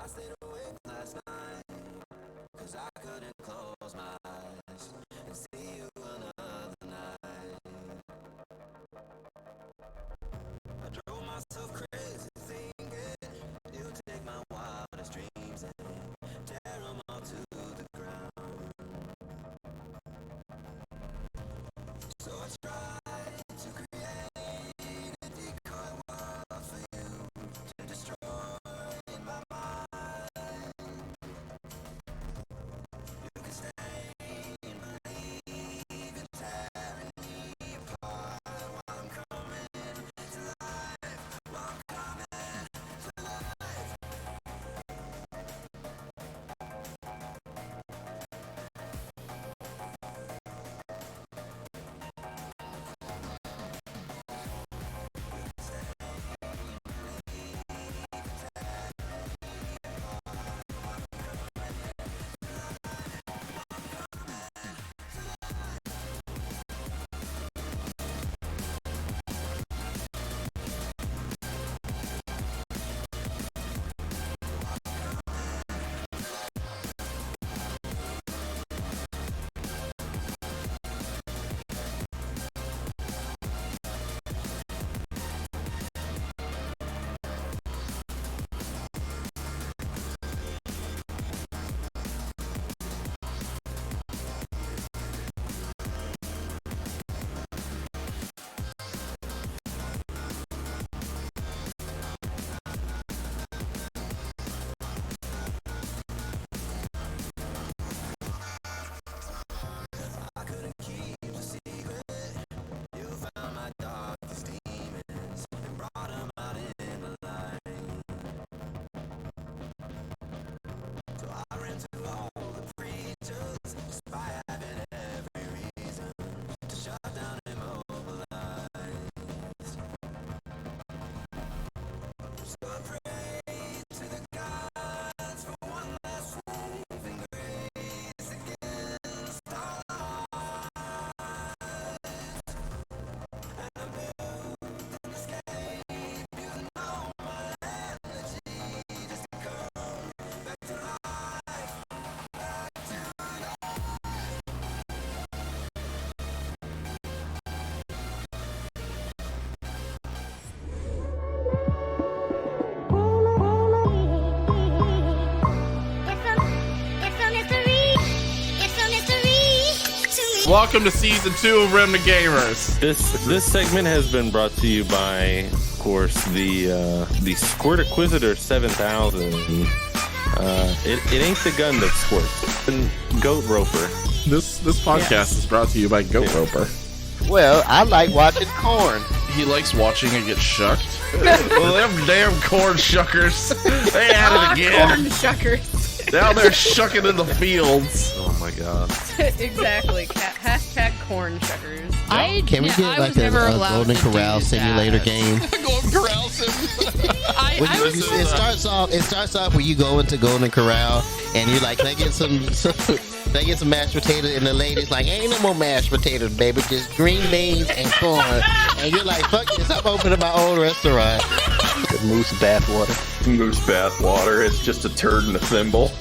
I stayed awake last night, 'cause I couldn't close my eyes and see you another night. I drove myself crazy thinking you'd take my wildest dreams and tear them all to the ground. So I tried to create a decoy world for you to destroy in my mind. You can stay and believe in tearing me apart while I'm coming to life, while I'm coming to life. I couldn't keep a secret. You found my darkest demons and brought them out in the light. So I ran to all the preachers, despite having every reason to shut down and mobilize. So I prayed to the gods for one last saving grace against all odds. And I built an escape using all my energy just to come back to life, back to Welcome to season 2 of Remnant Gamers. This segment has been brought to you by, of course, the Squirt Inquisitor 7000. It ain't the gun that squirts. And Goat Roper. This podcast is brought to you by Goat Roper. Well, I like watching corn. He likes watching it get shucked. Well, them damn corn shuckers. They at it again. Corn shuckers. Down there shucking in the fields. Oh my god. Exactly. Hashtag corn shuckers. Can we get like a Golden Corral simulator game? Golden Corral sim. It starts off where you go into Golden Corral and you're like, can I get some mashed potatoes? And the lady's like, ain't no more mashed potatoes, baby, just green beans and corn. And you're like, fuck this, I'm opening my own restaurant. The moose bathwater. Moose bathwater. It's just a turd in a thimble.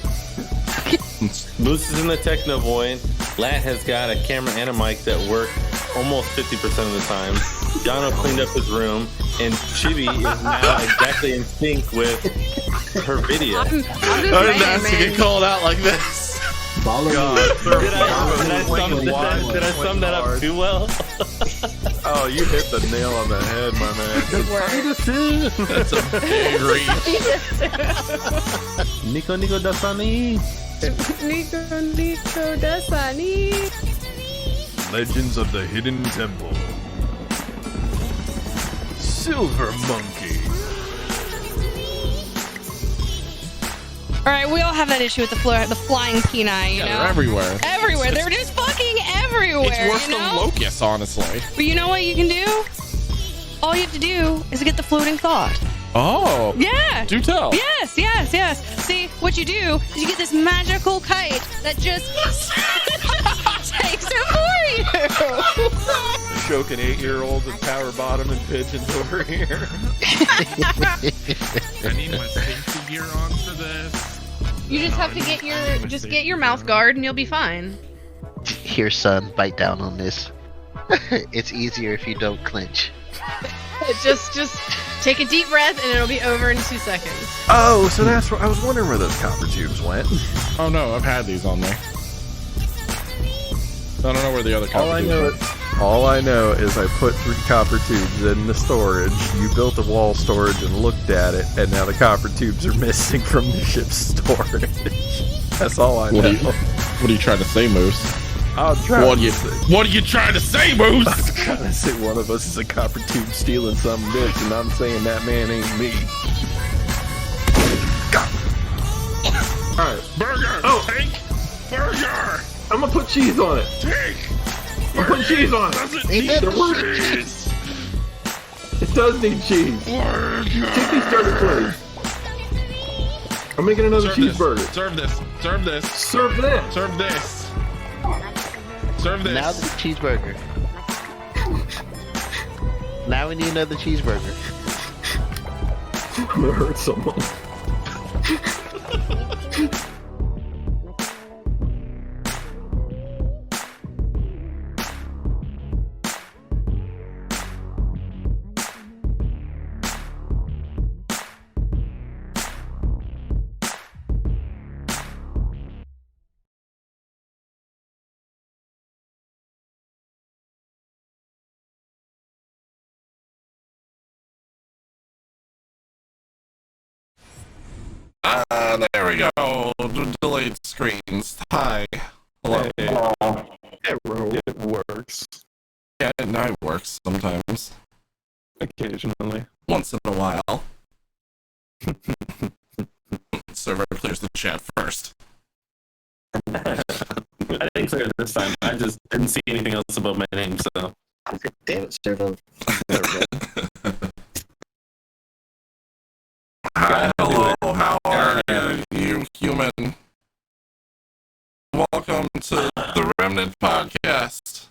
Moose is in the Techno Void. Lat has got a camera and a mic that work almost 50% of the time. Jono cleaned up his room, and Chibi is now exactly in sync with her video. I'm just I didn't ask to saying, get called out like this. God. Did I sum that up too well? Oh, you hit the nail on the head, my man. Good work. That's a big reach. Nico Dasani. Nico Dasani. Legends of the Hidden Temple. Silver Monkey. All right, we all have that issue with the flying peni, you know? They're everywhere. Everywhere. They're just fucking everywhere, It's worse you know? than locusts, honestly. But you know what you can do? All you have to do is get the floating thought. Oh. Yeah. Do tell. Yes. See, what you do is you get this magical kite that just takes it for you. Choking 8-year-olds and power bottom and pigeons over here. I need my safety gear on for this. You just have to get your mouth guard and you'll be fine. Here, son, bite down on this. It's easier if you don't clench. Just take a deep breath and it'll be over in 2 seconds. Oh, so that's where I was wondering where those copper tubes went. Oh no, I've had these on me. I don't know where the other copper tubes went. All I know is I put 3 copper tubes in the storage. You built a wall storage and looked at it, and now the copper tubes are missing from the ship's storage. That's all I know. What are you trying to say, Moose? What What are you trying to say, Moose? I'm trying to say one of us is a copper tube stealing some bitch, and I'm saying that man ain't me. Alright. Burger! Oh. Take burger! I'm gonna put cheese on it. Take! I'm putting cheese on it. Doesn't Ain't need that cheese! It does need cheese. Burger! Take these burgers, please. I'm making another cheeseburger. Serve this. Serve this. Serve that. Serve this. Serve this. Now the cheeseburger. Now we need another cheeseburger. I'm gonna hurt someone. There we go. Delayed screens. Hi. Hello. It works. Yeah, it works sometimes. Occasionally. Once in a while. Server clears the chat first. I didn't clear it this time. I just didn't see anything else above my name, so. Damn it, servo. Hi, hello, how are you, human? Welcome to the Remnant podcast.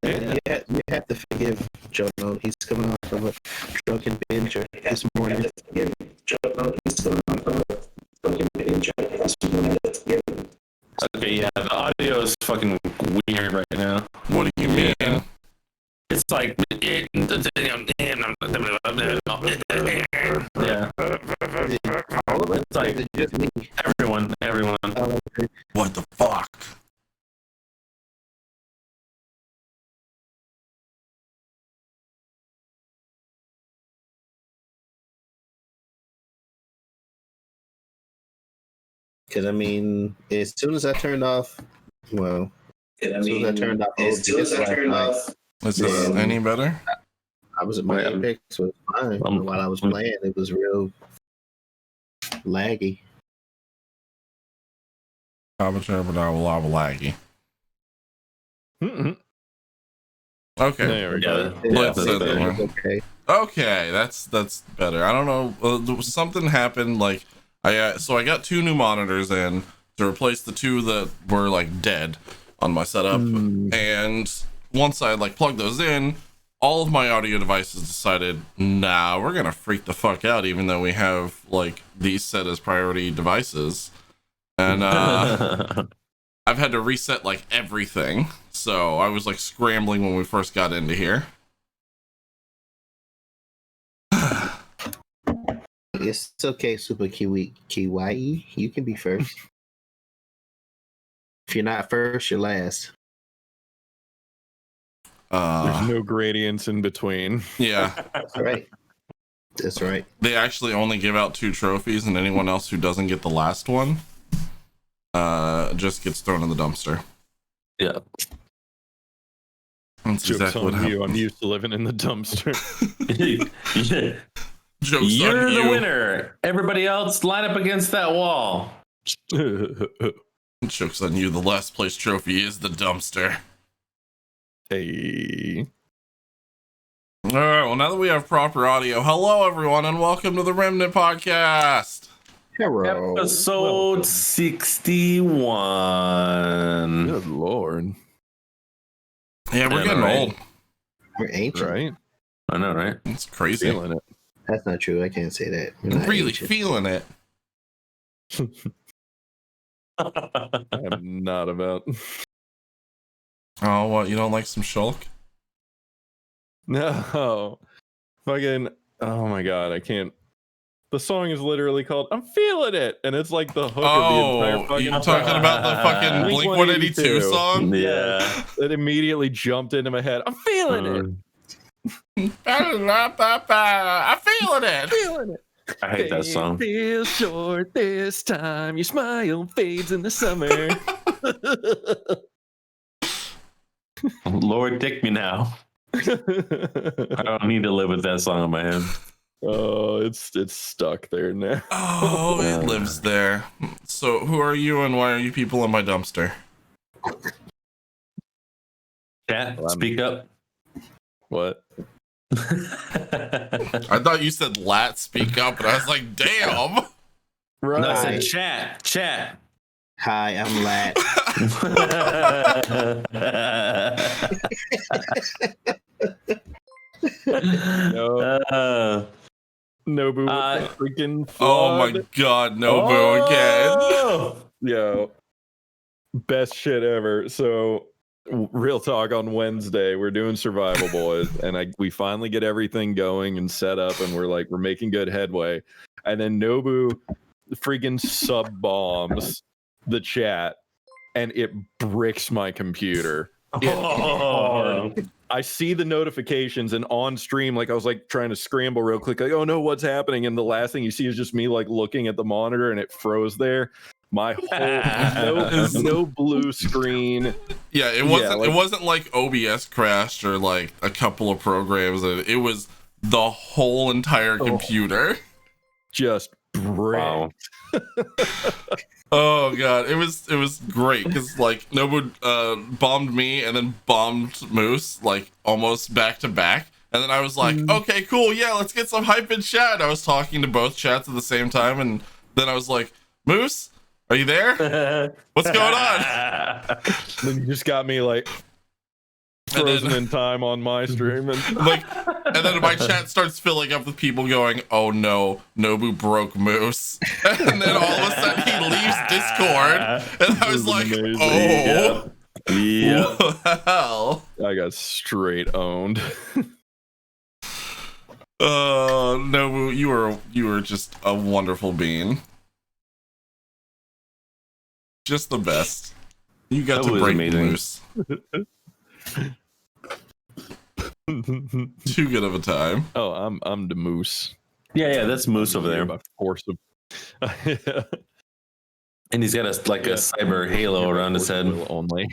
Yeah, you have to forgive Jono. He's coming off of a drunken binge this morning. Okay, yeah, the audio is fucking weird right now. What do you mean? It's like, yeah. It's like, everyone. What the fuck? Because, I mean, as soon as I turned off, well, as soon as I turned off OBS last night, Is this any better? I was at my Apex, so it was fine. But while I was playing, it was real laggy. Avatar, but I will have a laggy. Mm-mm. Okay. There we go. Let's that's set better. the one. Okay. Okay, that's better. I don't know. Something happened. Like so I got 2 new monitors in to replace the 2 that were like dead on my setup, and once I like plugged those in, all of my audio devices decided, nah, we're gonna freak the fuck out, even though we have like these set as priority devices, and I've had to reset like everything. So I was like scrambling when we first got into here. It's okay, Super Kiwi. You can be first. If you're not first, you're last. There's no gradients in between. Yeah. That's right. That's right. They actually only give out 2 trophies, and anyone else who doesn't get the last one just gets thrown in the dumpster. Yeah. That's Joke's exactly what on you. happened. I'm used to living in the dumpster. Joke's You're on the you. winner. Everybody else, line up against that wall. Joke's on you. The last place trophy is the dumpster. Hey. All right, well, now that we have proper audio, hello, everyone, and welcome to the Remnant podcast. Hello. Episode Welcome. 61. Good lord. Yeah, we're Yeah, getting right. old. We're ancient. Right? I know, right? It's crazy. Feeling it. That's not true. I can't say that. We're not Really ancient. feeling it. I'm not about. Oh, what? You don't like some shulk? No. Fucking. Oh my god, I can't. The song is literally called "I'm Feeling It," and it's like the hook of the Oh, entire fucking. you're talking about the fucking Blink 182 Blink-182 song? Yeah. It immediately jumped into my head. I'm feeling it. I'm feeling it. Feeling it. I hate that song. Feel short this time. Your smile fades in the summer. Lord, dick me now. I don't need to live with that song in my head. Oh, it's stuck there now. Oh, it lives there. So, who are you and why are you people in my dumpster? Chat, Well, I'm- speak up. What? I thought you said lat speak up, and I was like, damn. Right. No, I said chat. Chat. Hi, I'm Lat. Nobu Uh, freaking Oh my flawed. god, Nobu again. Oh! Yo, best shit ever. So, real talk, on Wednesday, we're doing Survival Boys, and we finally get everything going and set up, and we're making good headway. And then Nobu freaking sub bombs the chat, and it bricks my computer. Oh. I see the notifications, and on stream, like I was like trying to scramble real quick, like, oh no, what's happening? And the last thing you see is just me like looking at the monitor, and it froze there. My whole no blue screen. Yeah, it wasn't. like- It wasn't like OBS crashed or like a couple of programs. It was the whole entire computer. Just brick. Wow. Oh god, it was great because like Nobu bombed me and then bombed Moose like almost back to back, and then I was like, okay, cool, yeah, let's get some hype in chat. I was talking to both chats at the same time, and then I was like, Moose, are you there? What's going on? Then you just got me like And frozen then- in time on my stream, and Like, and then my chat starts filling up with people going, "Oh no, Nobu broke Moose," and then all of a sudden he leaves Discord, and I was This is like, amazing. "Oh, Yeah. well." I got straight owned. Nobu, you were just a wonderful being, just the best. You got That to was break amazing. Moose. Too good of a time. Oh, I'm the moose. Yeah, that's Moose over there. By force of. And he's got a cyber halo around his head. Only.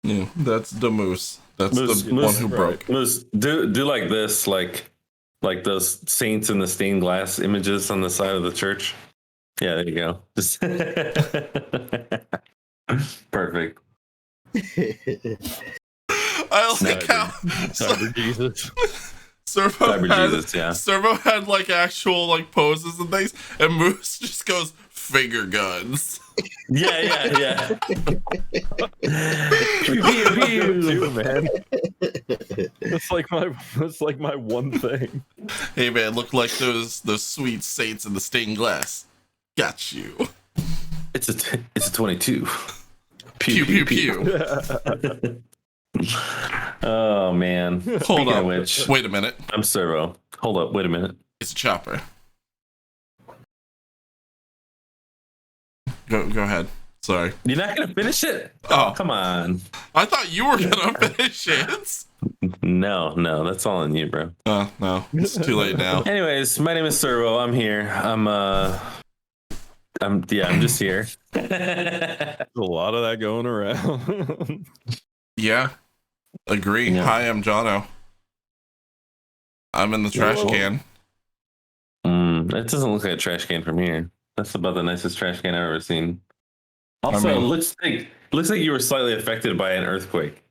Yeah, that's the Moose. That's Moose- the Moose, one who broke. Moose, do like this, like those saints in the stained glass images on the side of the church. Yeah, there you go. Just perfect. I like how Cyber Jesus. Servo Cyber had, Jesus, yeah. Servo had like actual like poses and things, and Moose just goes finger guns. Yeah. Too, man. That's like my one thing. Hey man, look like those sweet saints in the stained glass. Got you. It's a 22. Pew pew pew. Oh man. Hold Speaking up. of which, Wait a minute. I'm Servo. Hold up. Wait a minute. It's a chopper. Go ahead. Sorry. You're not gonna finish it? Oh. Come on. I thought you were gonna finish it. No, that's all on you, bro. No, it's too late now. Anyways, my name is Servo. I'm here. I'm just here. A lot of that going around. Yeah, agree. Yeah. Hi, I'm Jono. I'm in the trash can. It doesn't look like a trash can from here. That's about the nicest trash can I've ever seen. Also, I mean- it looks like you were slightly affected by an earthquake.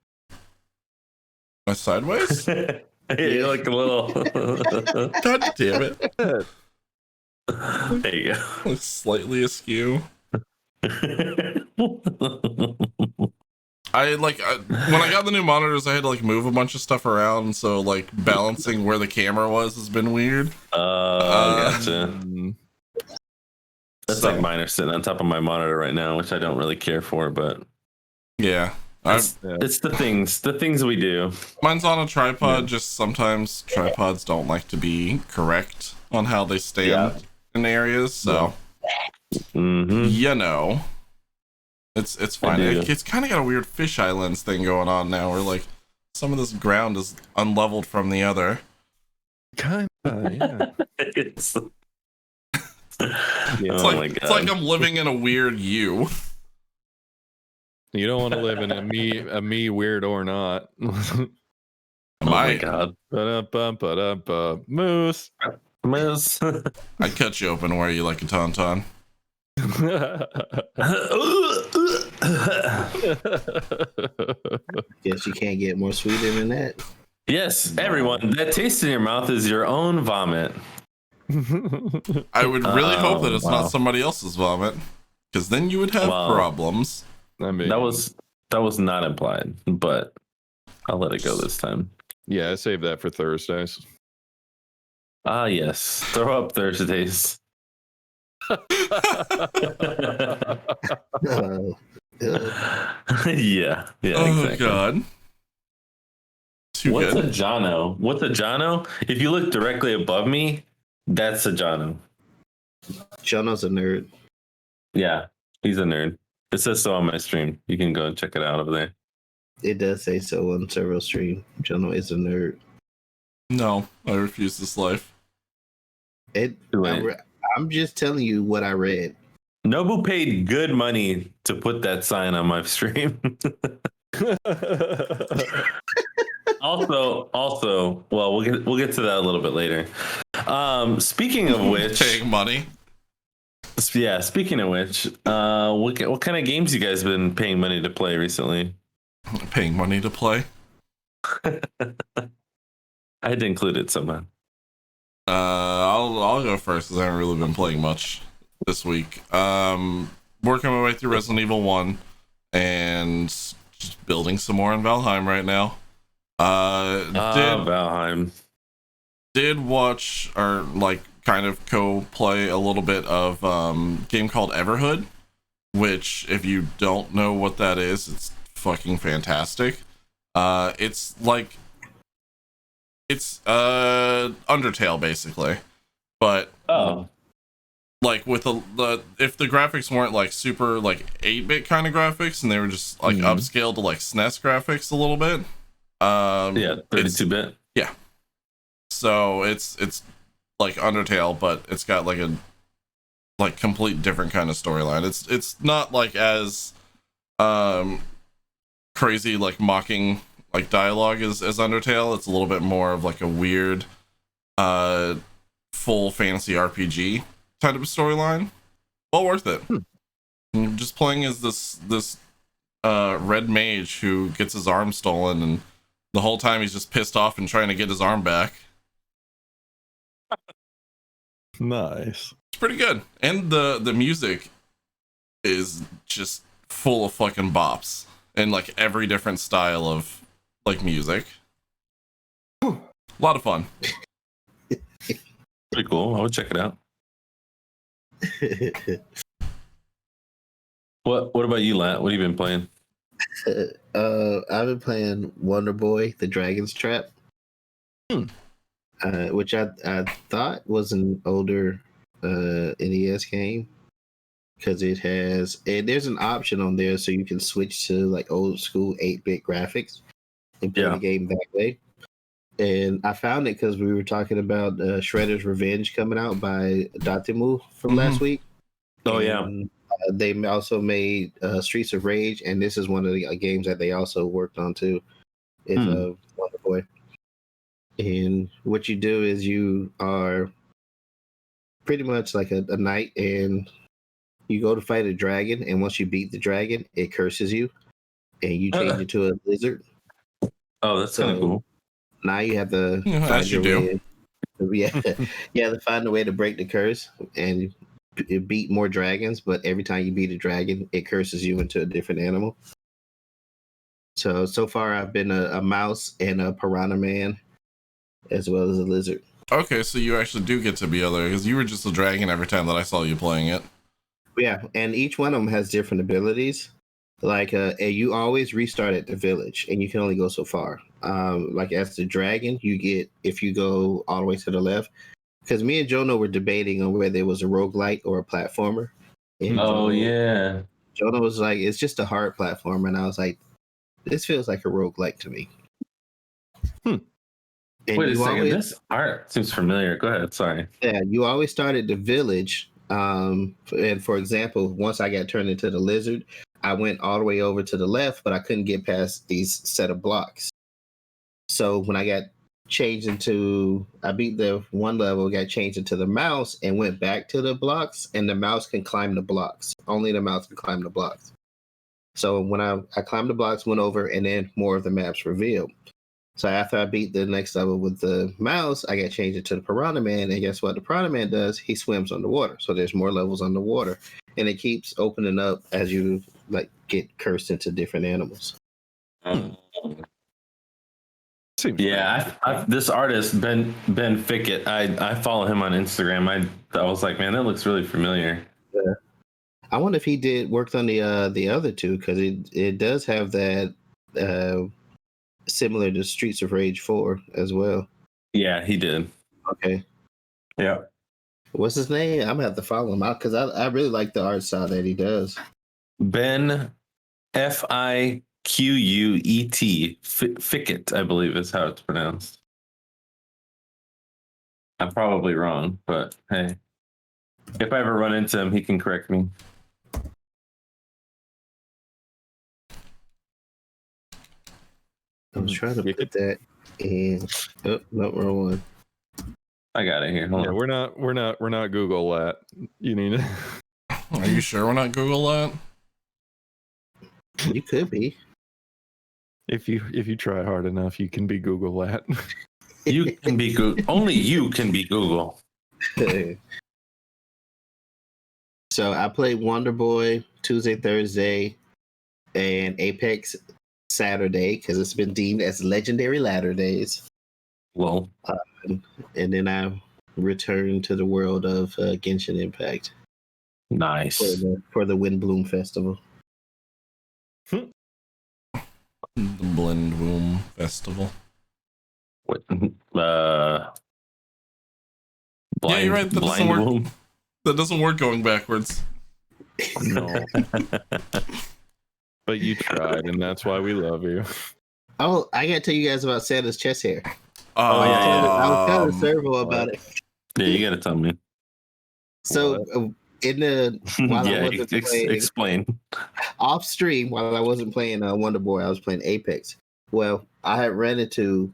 Am I sideways? You're like a little. God damn it. There you go. Looks slightly askew. When I got the new monitors, I had to like move a bunch of stuff around, so like balancing where the camera was has been weird. Gotcha. That's So- like mine are sitting on top of my monitor right now, which I don't really care for, but Yeah. it's the things we do. Mine's on a tripod, just sometimes tripods don't like to be correct on how they stand in areas, so Mm-hmm. you know. It's fine. do. It's kind of got a weird fisheye lens thing going on now, where like some of this ground is unleveled from the other. Kind of, yeah. It's It's oh like my god! it's like I'm living in a weird U. You don't want to live in a me weird or not. oh my god! Ba-da-bum, moose. Miss. I'd cut you open where you like a tauntaun. Guess you can't get more sweeter than that. Yes, everyone. That taste in your mouth is your own vomit. I would really hope that it's wow. not somebody else's vomit, because then you would have Wow. problems. I mean, That was not implied, but I'll let it go this time. yeah. I saved that for Thursdays. Ah, yes. Throw up Thursdays. Uh, yeah, Oh exactly. god. Too What's good. a Jono? What's a Jono? If you look directly above me, that's a Jono. Jono's a nerd. Yeah, he's a nerd. It says so on my stream. You can go and check it out over there. It does say so on several streams. Jono is a nerd. No, I refuse this life. I'm just telling you what I read. Nobu paid good money to put that sign on my stream. also, well, we'll get to that a little bit later. Speaking of which, Take money. yeah. Speaking of which, what kind of games you guys been paying money to play recently? Paying money to play. I had to include it somehow. I'll go first because I haven't really been playing much this week. Working my way through Resident Evil 1 and just building some more in Valheim right now. Valheim. Did watch or like kind of co-play a little bit of game called Everhood, which if you don't know what that is, it's fucking fantastic. It's Undertale basically, but like with the if the graphics weren't like super like 8-bit kind of graphics and they were just like upscaled to like SNES graphics a little bit. Yeah, 32-bit. Yeah. So it's like Undertale, but it's got like a like complete different kind of storyline. It's not like as crazy like mocking like dialogue as Undertale. It's a little bit more of like a weird full fantasy RPG kind of storyline. Well worth it. I'm just playing as this red mage who gets his arm stolen, and the whole time he's just pissed off and trying to get his arm back. Nice. It's pretty good. And the music is just full of fucking bops and like every different style of like music. A lot of fun. Pretty cool. I would check it out. What about you, Lat? What have you been playing? I've been playing Wonder Boy: The Dragon's Trap, which I thought was an older NES game because there's an option on there so you can switch to like old school 8-bit graphics and play the game that way. and I found it because we were talking about Shredder's Revenge coming out by Dotemu from last week. Oh yeah. And, they also made Streets of Rage, and this is one of the games that they also worked on too. Is Wonder Boy. And what you do is you are pretty much like a knight, and you go to fight a dragon, and once you beat the dragon, it curses you, and you change into a lizard. Oh, that's kind of cool. Now you have to As you do. Yeah, you have to find a way to break the curse and beat more dragons. But every time you beat a dragon, it curses you into a different animal. So far, I've been a mouse and a piranha man, as well as a lizard. Okay, so you actually do get to be other, because you were just a dragon every time that I saw you playing it. Yeah, and each one of them has different abilities. Like, you always restart at the village, and you can only go so far. Like as the dragon, you get, if you go all the way to the left, because me and Jono were debating on whether it was a roguelite or a platformer. And Yeah. Jono was like, it's just a hard platformer, and I was like, this feels like a roguelike to me. And Wait a you second. always- This art seems familiar. Go ahead. Sorry. Yeah, you always start at the village. And for example, once I got turned into the lizard, I went all the way over to the left, but I couldn't get past these set of blocks. So when I got changed into, I beat the one level, got changed into the mouse, and went back to the blocks, and the mouse can climb the blocks. Only the mouse can climb the blocks. So when I climbed the blocks, went over, and then more of the maps revealed. So after I beat the next level with the mouse, I got changed into the Piranha Man, and guess what? The Piranha Man does? He swims underwater. So there's more levels underwater, and it keeps opening up as you like get cursed into different animals. Yeah, this artist Ben Fickett. I follow him on Instagram. I was like, man, that looks really familiar. Yeah. I wonder if he worked on the other two, because it does have that similar to Streets of Rage 4 as well. Yeah, he did. Okay. Yeah. What's his name? I'm gonna have to follow him out because I really like the art style that he does. Ben Fiquet. Fickett, I believe is how it's pronounced. I'm probably wrong, but hey, if I ever run into him, he can correct me. I was trying to put that in. Oh, no, wrong one. I got it here. Hold Yeah, on. we're not Google that. You need to. Are you sure we're not Google that? You could be. If you try hard enough, you can be Google that. You can be Google. Only you can be Google. So I played Wonder Boy Tuesday, Thursday, and Apex Saturday because it's been deemed as Legendary Ladder Days. Well, and then I returned to the world of Genshin Impact nice. for the Windbloom Festival. The Blend Boom Festival. What? Yeah, you're right. That doesn't work. That doesn't work going backwards. No. But you tried, and that's why we love you. Oh, I gotta tell you guys about Santa's chest hair. yeah. I was telling Servo about it. Yeah, you gotta tell me. So in the while I wasn't playing, explain. off stream while I wasn't playing Wonder Boy, I was playing Apex. Well, I had ran into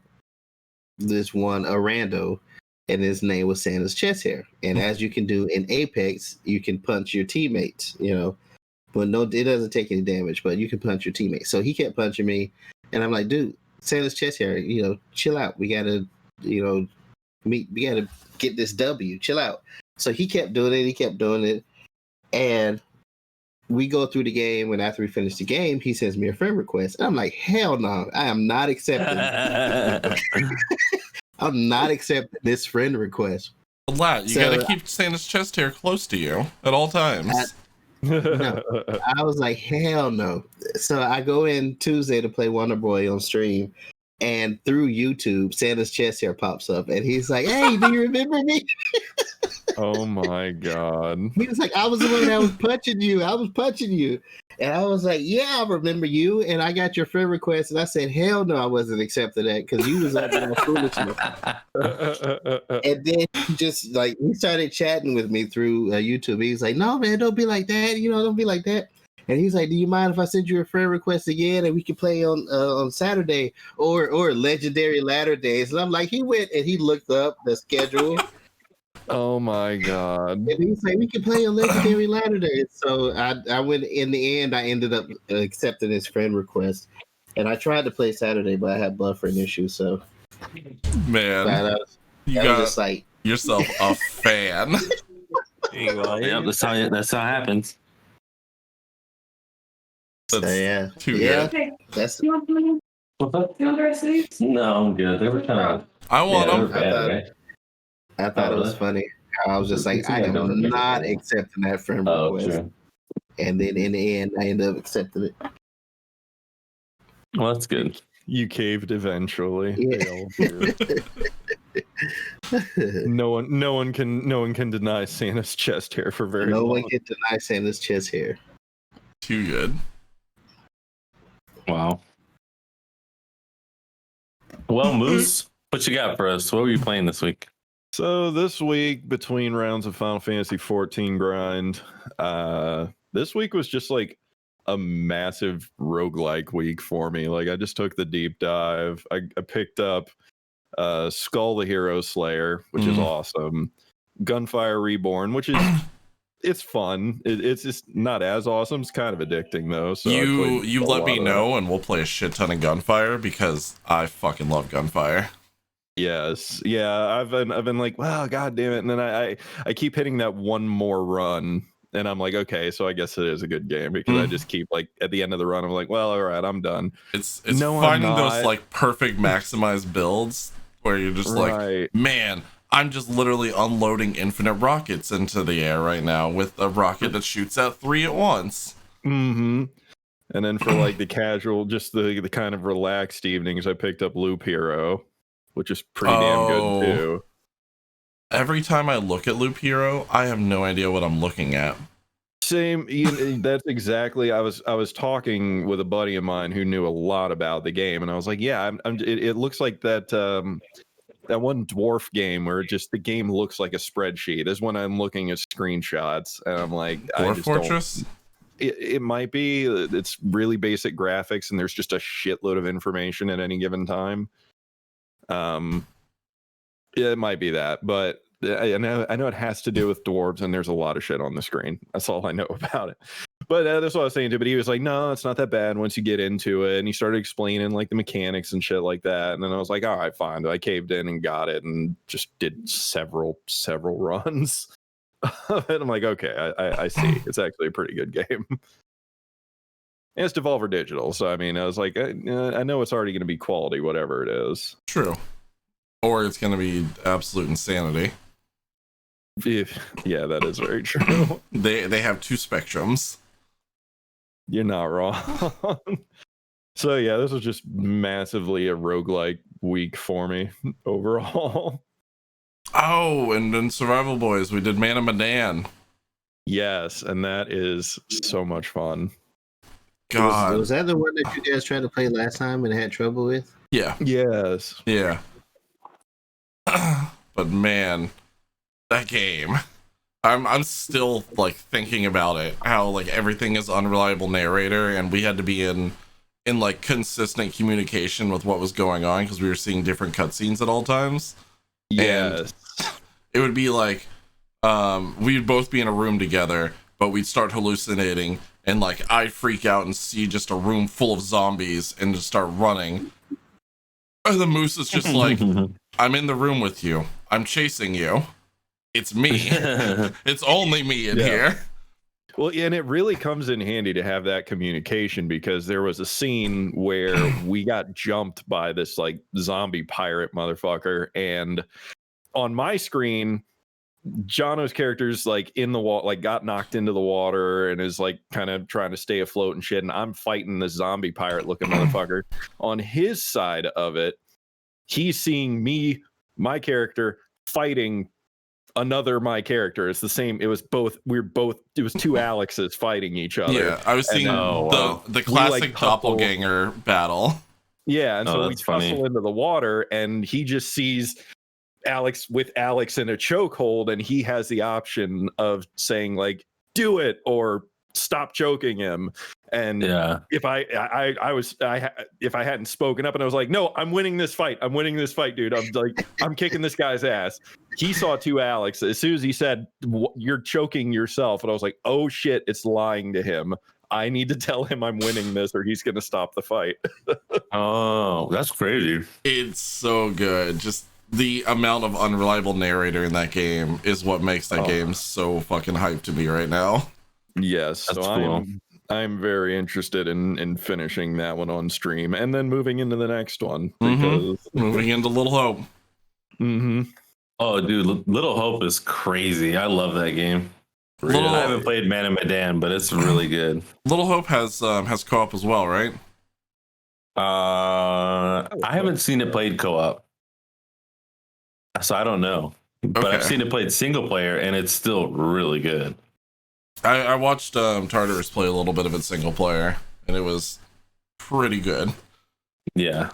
this one a rando, and his name was Santa's chest hair. And as you can do in Apex, you can punch your teammates. But no, it doesn't take any damage, but you can punch your teammates. So he kept punching me, and I'm like, dude, Santa's chest hair, chill out. We gotta, we gotta get this W. Chill out. So he kept doing it, and we go through the game, and after we finish the game, he sends me a friend request. And I'm like, hell no, I am not accepting. I'm not accepting this friend request. A lot. You gotta keep Santa's chest hair close to you at all times. No, I was like, hell no. So I go in Tuesday to play Wonder Boy on stream, and through YouTube, Santa's chest hair pops up, and he's like, hey, do you remember me? Oh my god. He was like, I was the one that was punching you. I was punching you. And I was like, yeah, I remember you. And I got your friend request. And I said, hell no, I wasn't accepting that because you was up in that foolishness. And then he just like, he started chatting with me through YouTube. He was like, no, man, don't be like that. You know, don't be like that. And he's like, do you mind if I send you a friend request again and we can play on Saturday or Legendary Ladder Days? And I'm like, he went and he looked up the schedule. Oh my god. And he's like, we can play on Legendary Ladder Days. So I went, in the end, I ended up accepting his friend request. And I tried to play Saturday, but I had buffering issues. So, Man, you I got was just like, yourself a fan. Well, yeah, that's how it happens. That's yeah, too yeah. good. That's No, I'm good. They were kind of. I want they were them. bad, right? I thought it was funny. I was just like, I am not accepting that friend request. True. And then in the end, I ended up accepting it. Well, that's good. You caved eventually. Yeah. They all do. No one can deny Santa's chest hair for very No long. one can deny Santa's chest hair. Too good. Wow. Well, Moose, what you got for us? What were you playing this week? So this week, between rounds of Final Fantasy 14 grind, this week was just like a massive roguelike week for me. Like I just took the deep dive. I picked up Skull the Hero Slayer, which is awesome. Gunfire Reborn, which is it's fun. It's just not as awesome. It's kind of addicting though. So you let me know and we'll play a shit ton of Gunfire because I fucking love Gunfire. Yes. Yeah, I've been like, wow, god damn it. And then I keep hitting that one more run and I'm like, okay, so I guess it is a good game because I just keep like at the end of the run, I'm like, well, all right, I'm done. It's finding those like perfect maximized builds where you're just like, man, I'm just literally unloading infinite rockets into the air right now with a rocket that shoots out 3 at once. Mm-hmm. And then for like the casual, just the kind of relaxed evenings, I picked up Loop Hero, which is pretty damn good too. Every time I look at Loop Hero, I have no idea what I'm looking at. Same. That's exactly. I was talking with a buddy of mine who knew a lot about the game, and I was like, "Yeah, it looks like that that one dwarf game where just the game looks like a spreadsheet." Is when I'm looking at screenshots, and I'm like, Dwarf Fortress. It might be. It's really basic graphics, and there's just a shitload of information at any given time. Yeah, it might be that, but I know it has to do with dwarves, and there's a lot of shit on the screen. That's all I know about it. But that's what I was saying too. But he was like, "No, it's not that bad once you get into it." And he started explaining like the mechanics and shit like that. And then I was like, "All right, fine." I caved in and got it, and just did several runs. And I'm like, "Okay, I see. It's actually a pretty good game." And it's Devolver Digital, so I mean, I was like, I know it's already going to be quality, whatever it is. True. Or it's going to be absolute insanity. Yeah, that is very true. They have 2 spectrums. You're not wrong. So yeah, this was just massively a roguelike week for me overall. Oh, and then Survival Boys, we did Man of Medan. Yes, and that is so much fun. God. Was that the one that you guys tried to play last time and had trouble with? Yeah. Yes. Yeah. But man, that game. I'm still like thinking about it. How like everything is unreliable narrator, and we had to be in like consistent communication with what was going on because we were seeing different cutscenes at all times. Yes. And it would be like we'd both be in a room together, but we'd start hallucinating, and like I'd freak out and see just a room full of zombies and just start running. And the Moose is just like, I'm in the room with you. I'm chasing you. It's me. It's only me in here. Well, yeah, and it really comes in handy to have that communication because there was a scene where we got jumped by this like zombie pirate motherfucker, and on my screen, Jono's character's like in the water, like got knocked into the water and is like kind of trying to stay afloat and shit. And I'm fighting this zombie pirate looking motherfucker. On his side of it, he's seeing me, my character, fighting another my character. It's the same. It was both. It was two Alyxes fighting each other. Yeah, I was seeing the classic doppelganger battle. Yeah, and so we that's funny. tussle into the water, and he just sees Alyx in a chokehold, and he has the option of saying like, "Do it," or "Stop choking him." And if if I hadn't spoken up and I was like, "No, I'm winning this fight, dude. I'm kicking this guy's ass." He saw two Alyx. As soon as he said, "You're choking yourself," and I was like, "Oh shit, it's lying to him. I need to tell him I'm winning this, or he's gonna stop the fight." Oh, that's crazy. It's so good. Just the amount of unreliable narrator in that game is what makes that game so fucking hyped to me right now. Yes, That's so cool. I'm very interested in finishing that one on stream and then moving into the next one Mhm. because Moving into Little Hope. Oh, dude, Little Hope is crazy. I love that game. I haven't played Man of Medan, but it's really good. Little Hope has co-op as well, right? I haven't seen it played co-op, so I don't know. But I've Okay. seen it played single player, and it's still really good. I watched Tartarus play a little bit of it single player, and it was pretty good. Yeah,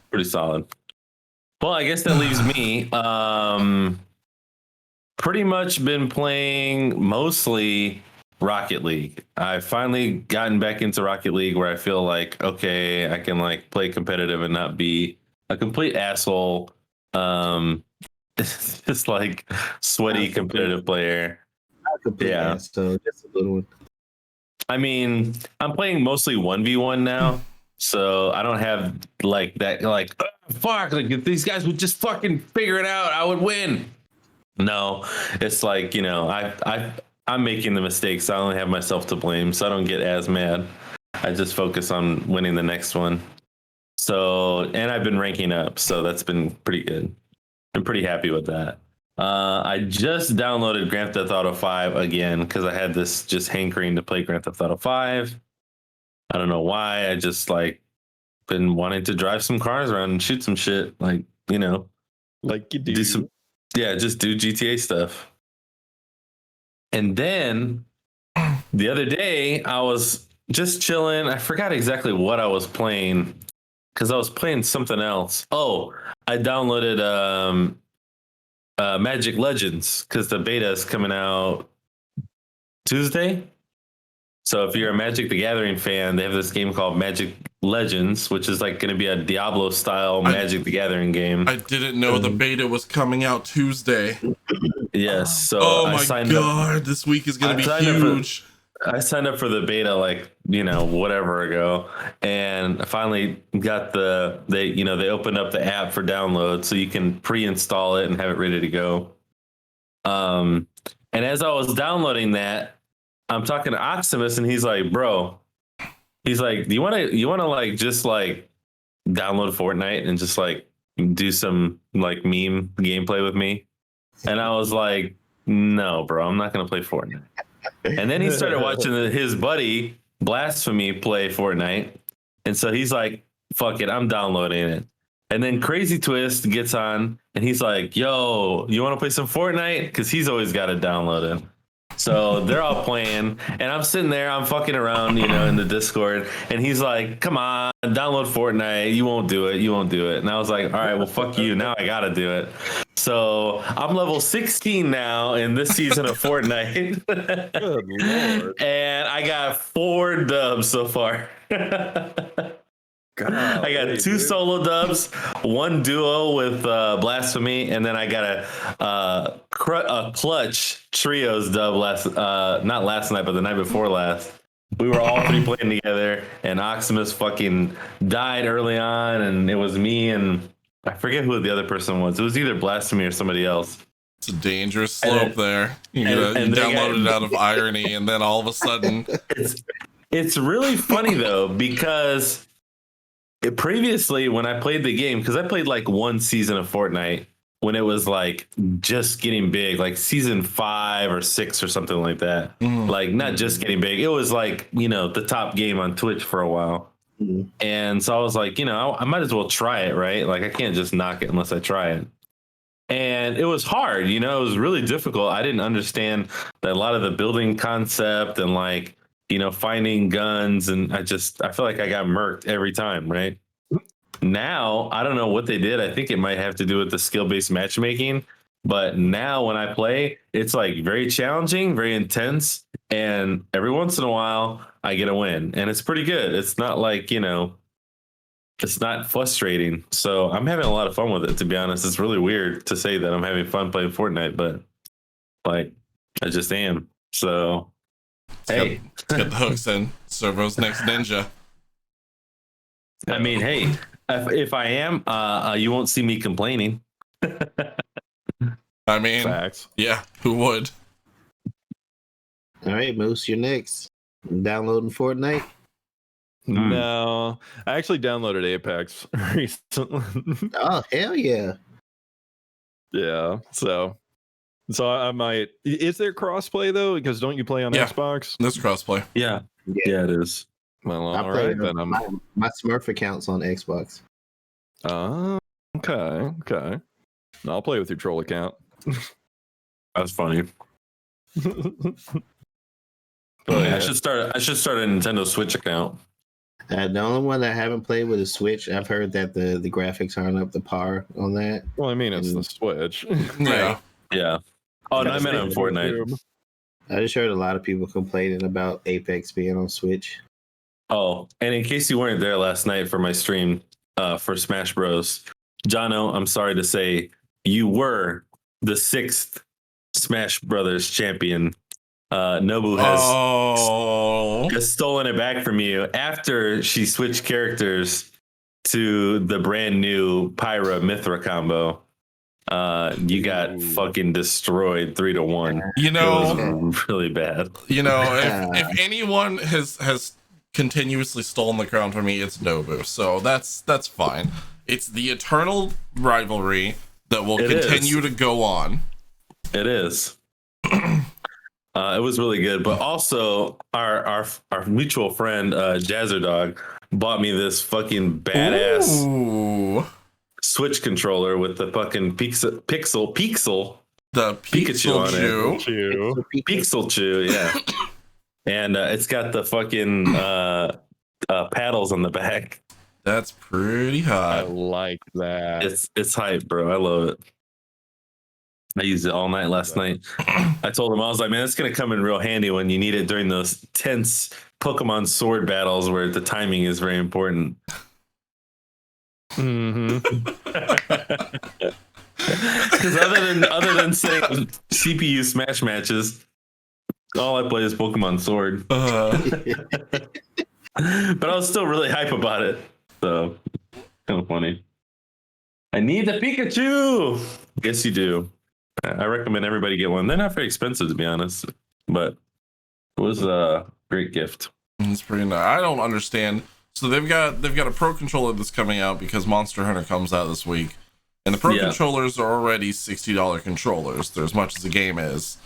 pretty solid. Well, I guess that leaves me. Pretty much been playing mostly Rocket League. I've finally gotten back into Rocket League where I feel like, okay, I can like play competitive and not be a complete asshole. Just like sweaty competitive player. Yeah. So just a little one. I mean, I'm playing mostly 1v1 now, so I don't have like that, like, fuck, like if these guys would just fucking figure it out, I would win. No, it's like, you know, I'm making the mistakes. I only have myself to blame, so I don't get as mad. I just focus on winning the next one. So, and I've been ranking up, so that's been pretty good. I'm pretty happy with that. I just downloaded Grand Theft Auto 5 again because I had this just hankering to play Grand Theft Auto 5. I don't know why. I just like been wanting to drive some cars around and shoot some shit, like, you know, like you do. Just do GTA stuff. And then the other day I was just chilling. I forgot exactly what I was playing because I was playing something else. Oh, I downloaded Magic Legends because the beta is coming out Tuesday. So if you're a Magic the Gathering fan, they have this game called Magic Legends, which is like going to be a Diablo style Magic the Gathering game. I didn't know the beta was coming out Tuesday. Yes. So Oh I my signed god, up. this week is going to be signed up for- huge. I signed up for the beta like, you know, whatever ago, and I finally got they opened up the app for download so you can pre-install it and have it ready to go. And as I was downloading that, I'm talking to Oximus and he's like, "Bro," he's like, "Do you want to like just like download Fortnite and just like do some like meme gameplay with me?" And I was like, "No, bro, I'm not going to play Fortnite." And then he started watching his buddy Blasphemy play Fortnite. And so he's like, fuck it, I'm downloading it. And then Crazy Twist gets on and he's like, yo, you want to play some Fortnite? Because he's always got it downloaded. So they're all playing and I'm sitting there, I'm fucking around, you know, in the Discord. And he's like, come on, download Fortnite. You won't do it. And I was like, all right, well, fuck you. Now I got to do it. So I'm level 16 now in this season of Fortnite. Good lord. And I got 4 dubs so far. God, I got 2 solo dubs, 1 duo with Blasphemy, and then I got a clutch trios dub not last night, but the night before last. We were all 3 playing together, and Oximus fucking died early on, and it was me and I forget who the other person was. It was either Blasphemy or somebody else. It's a dangerous slope there. You and downloaded it out of irony, and then all of a sudden, it's really funny though because previously when I played the game, because I played like 1 season of Fortnite when it was like just getting big, like season 5 or 6 or something like that. Like not just getting big, it was like, you know, the top game on Twitch for a while. And so I was like, you know, I might as well try it, right? Like I can't just knock it unless I try it. and it was hard. You know, it was really difficult. I didn't understand a lot of the building concept and like, you know, finding guns, and I feel like I got murked every time, right? Now, I don't know what they did. I think it might have to do with the skill-based matchmaking, but now when I play, it's like very challenging, very intense, and every once in a while I get a win, and it's pretty good. It's not like, you know, it's not frustrating. So I'm having a lot of fun with it, to be honest. It's really weird to say that I'm having fun playing Fortnite, but like I just am. So hey, let's get the hooks in. Servo's next ninja. I mean, hey, if I am, you won't see me complaining. I mean, Facts. yeah, who would? All right, Moose, you're next. Downloading Fortnite. No, I actually downloaded Apex recently. Oh, hell yeah. Yeah, so I might. Is there crossplay though? Because don't you play on Yeah. Xbox? This crossplay. Yeah, it is. Well, I all play right then. my Smurf account's on Xbox. Oh, okay. I'll play with your troll account. That's funny. But I yeah. should start a Nintendo Switch account. The only one I haven't played with is Switch. I've heard that the graphics aren't up to par on that. Well, I mean, it's the Switch. Yeah. Yeah. Oh, no, I meant on Fortnite. I just heard a lot of people complaining about Apex being on Switch. Oh, and in case you weren't there last night for my stream for Smash Bros, Jono, I'm sorry to say you were the 6th Smash Brothers champion. Nobu has stolen it back from you after she switched characters to the brand new Pyra Mithra combo. You got fucking destroyed 3-1. You know, it was really bad. You know, if anyone has continuously stolen the crown from me, it's Nobu. So that's fine. It's the eternal rivalry that will continue to go on. It is. It was really good, but also our mutual friend Jazzerdog bought me this fucking badass Switch controller with the fucking pixel the Pikachu on it. Pixel Chew, yeah. And it's got the fucking paddles on the back. That's pretty I hot. like that. It's hype, bro. I love it. I used it all night last night. I told him, I was like, man, it's going to come in real handy when you need it during those tense Pokemon sword battles where the timing is very important. Because other than saying CPU Smash matches, all I play is Pokemon Sword. But I was still really hype about it. So, kind of funny. I need the Pikachu! Yes, you do. I recommend everybody get one. They're not very expensive, to be honest, but it was a great gift. It's pretty nice. I don't understand. So they've got a Pro controller that's coming out because Monster Hunter comes out this week, and the Pro controllers are already $60 controllers. They're as much as the game is.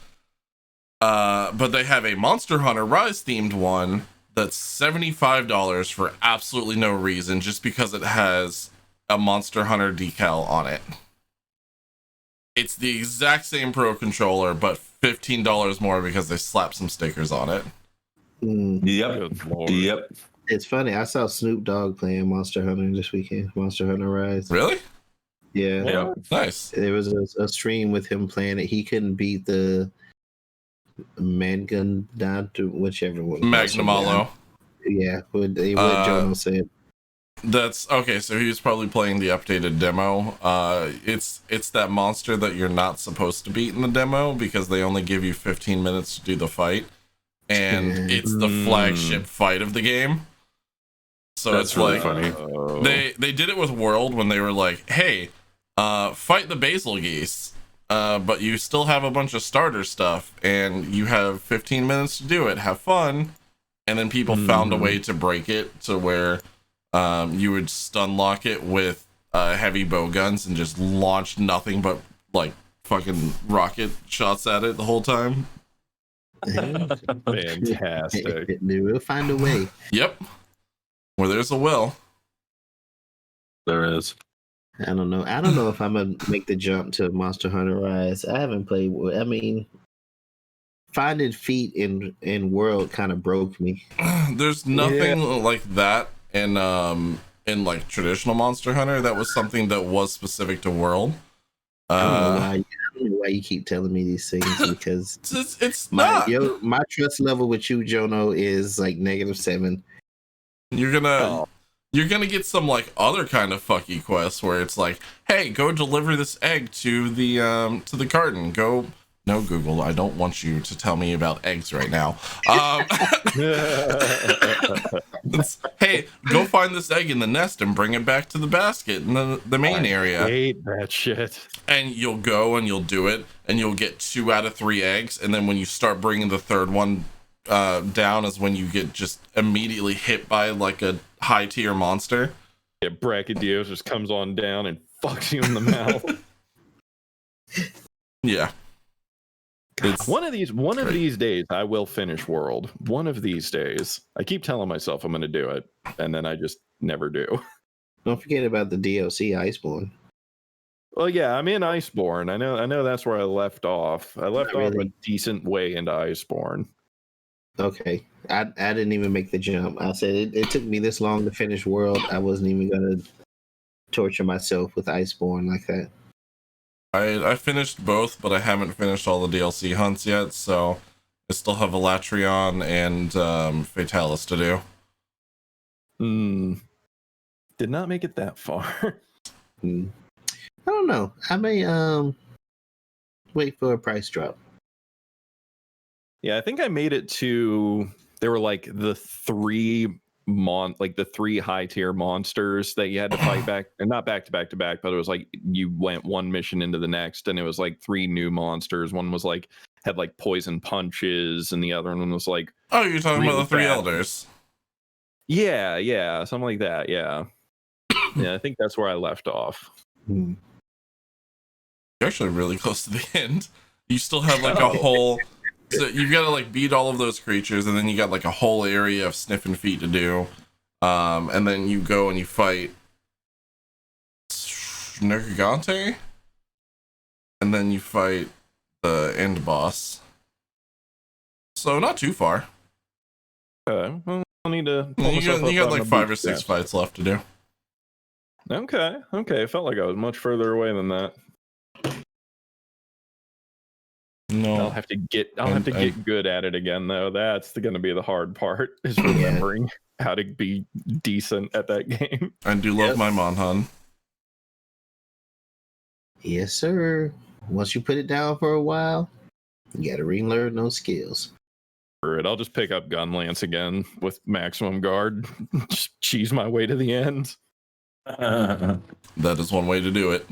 But they have a Monster Hunter Rise themed one that's $75 for absolutely no reason, just because it has a Monster Hunter decal on it. It's the exact same Pro controller, but $15 more because they slapped some stickers on it. Yep. It's funny. I saw Snoop Dogg playing Monster Hunter this weekend. Monster Hunter Rise. Really? Yeah. Yep. Nice. There was a stream with him playing it. He couldn't beat the Mangun down to whichever one. Magnamalo. Yeah, what Jono said. That's okay. So he was probably playing the updated demo. It's that monster that you're not supposed to beat in the demo because they only give you 15 minutes to do the fight, and it's the flagship fight of the game. So That's it's really like funny. they did it with World when they were like, hey, fight the Basil Geese, but you still have a bunch of starter stuff, and you have 15 minutes to do it. Have fun. And then people found a way to break it to where you would stun lock it with heavy bow guns and just launch nothing but like fucking rocket shots at it the whole time. Fantastic. We'll find a way. Yep. Where there's a will. There is. I don't know. I don't know if I'm gonna make the jump to Monster Hunter Rise. I haven't played. I mean, finding feet in World kind of broke me. There's nothing like that in like traditional Monster Hunter. That was something that was specific to World. I don't know why you keep telling me these things because it's not. My trust level with you, Jono, is like -7. You're gonna get some like other kind of fucky quests where it's like, hey, go deliver this egg to the garden. Go. No, Google, I don't want you to tell me about eggs right now. Hey, go find this egg in the nest and bring it back to the basket in the main area. I hate that shit. And you'll go and you'll do it, and you'll get 2 out of 3 eggs, and then when you start bringing the third one down is when you get just immediately hit by like a high tier monster. Yeah, Brachydios just comes on down and fucks you in the mouth. Yeah. One of these days I will finish World. One of these days. I keep telling myself I'm going to do it, and then I just never do. Don't forget about the DLC Iceborne. Well, yeah, I'm in Iceborne. I know that's where I left off. I left off really. a decent way into Iceborne. Okay, I didn't even make the jump. I said it took me this long to finish World. I wasn't even gonna torture myself with Iceborne like that. I finished both, but I haven't finished all the DLC hunts yet, so I still have Elatrion and Fatalis to do. Did not make it that far. I don't know. I may wait for a price drop. Yeah, I think I made it to. There were like the 3 high tier monsters that you had to fight back, and not back to back to back, but it was like you went one mission into the next, and it was like 3 new monsters. One was like had like poison punches, and the other one was like, oh, you're talking really about the 3 bad. elders. Yeah, something like that. Yeah, I think that's where I left off. You're actually really close to the end. You still have like a whole. So you've got to like beat all of those creatures, and then you got like a whole area of sniffing feet to do. And then you go and you fight Nergigante, and then you fight the end boss. So not too far. Okay, well, I'll need to. You got like 5 or 6 fights left to do. Okay. It felt like I was much further away than that. No, I'll have to get good at it again, though. That's going to be the hard part, is remembering how to be decent at that game. I do love my Monhun. Yes, sir. Once you put it down for a while, you got to relearn those skills. I'll just pick up Gunlance again with maximum guard. Just cheese my way to the end. That is one way to do it.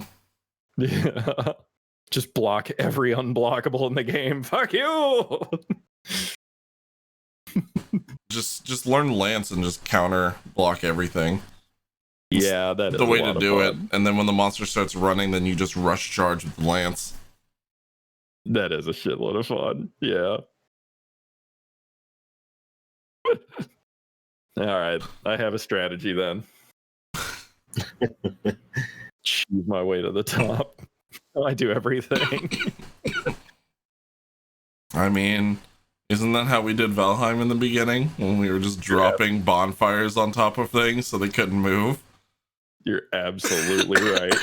Yeah. Just block every unblockable in the game. Fuck you. Just learn Lance and just counter block everything. Yeah, that is the way to do it. And then when the monster starts running, then you just rush charge with the Lance. That is a shitload of fun. Yeah. All right, I have a strategy then. Choose my way to the top. I do everything. I mean, isn't that how we did Valheim in the beginning? When we were just dropping bonfires on top of things so they couldn't move? You're absolutely right.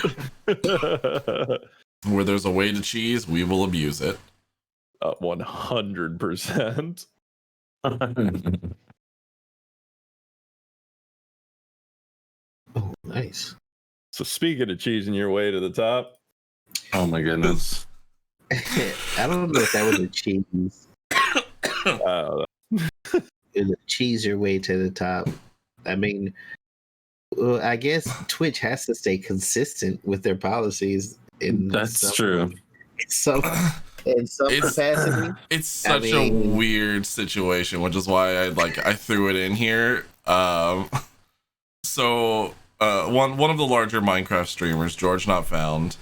Where there's a way to cheese, we will abuse it. 100%. Oh, nice. So speaking of cheesing your way to the top. Oh my goodness. I don't know if that was a cheese. Cheese your way to the top. I mean, well, I guess Twitch has to stay consistent with their policies. That's true. In some capacity. It's such a weird situation, which is why I threw it in here. So one of the larger Minecraft streamers, George Not Found,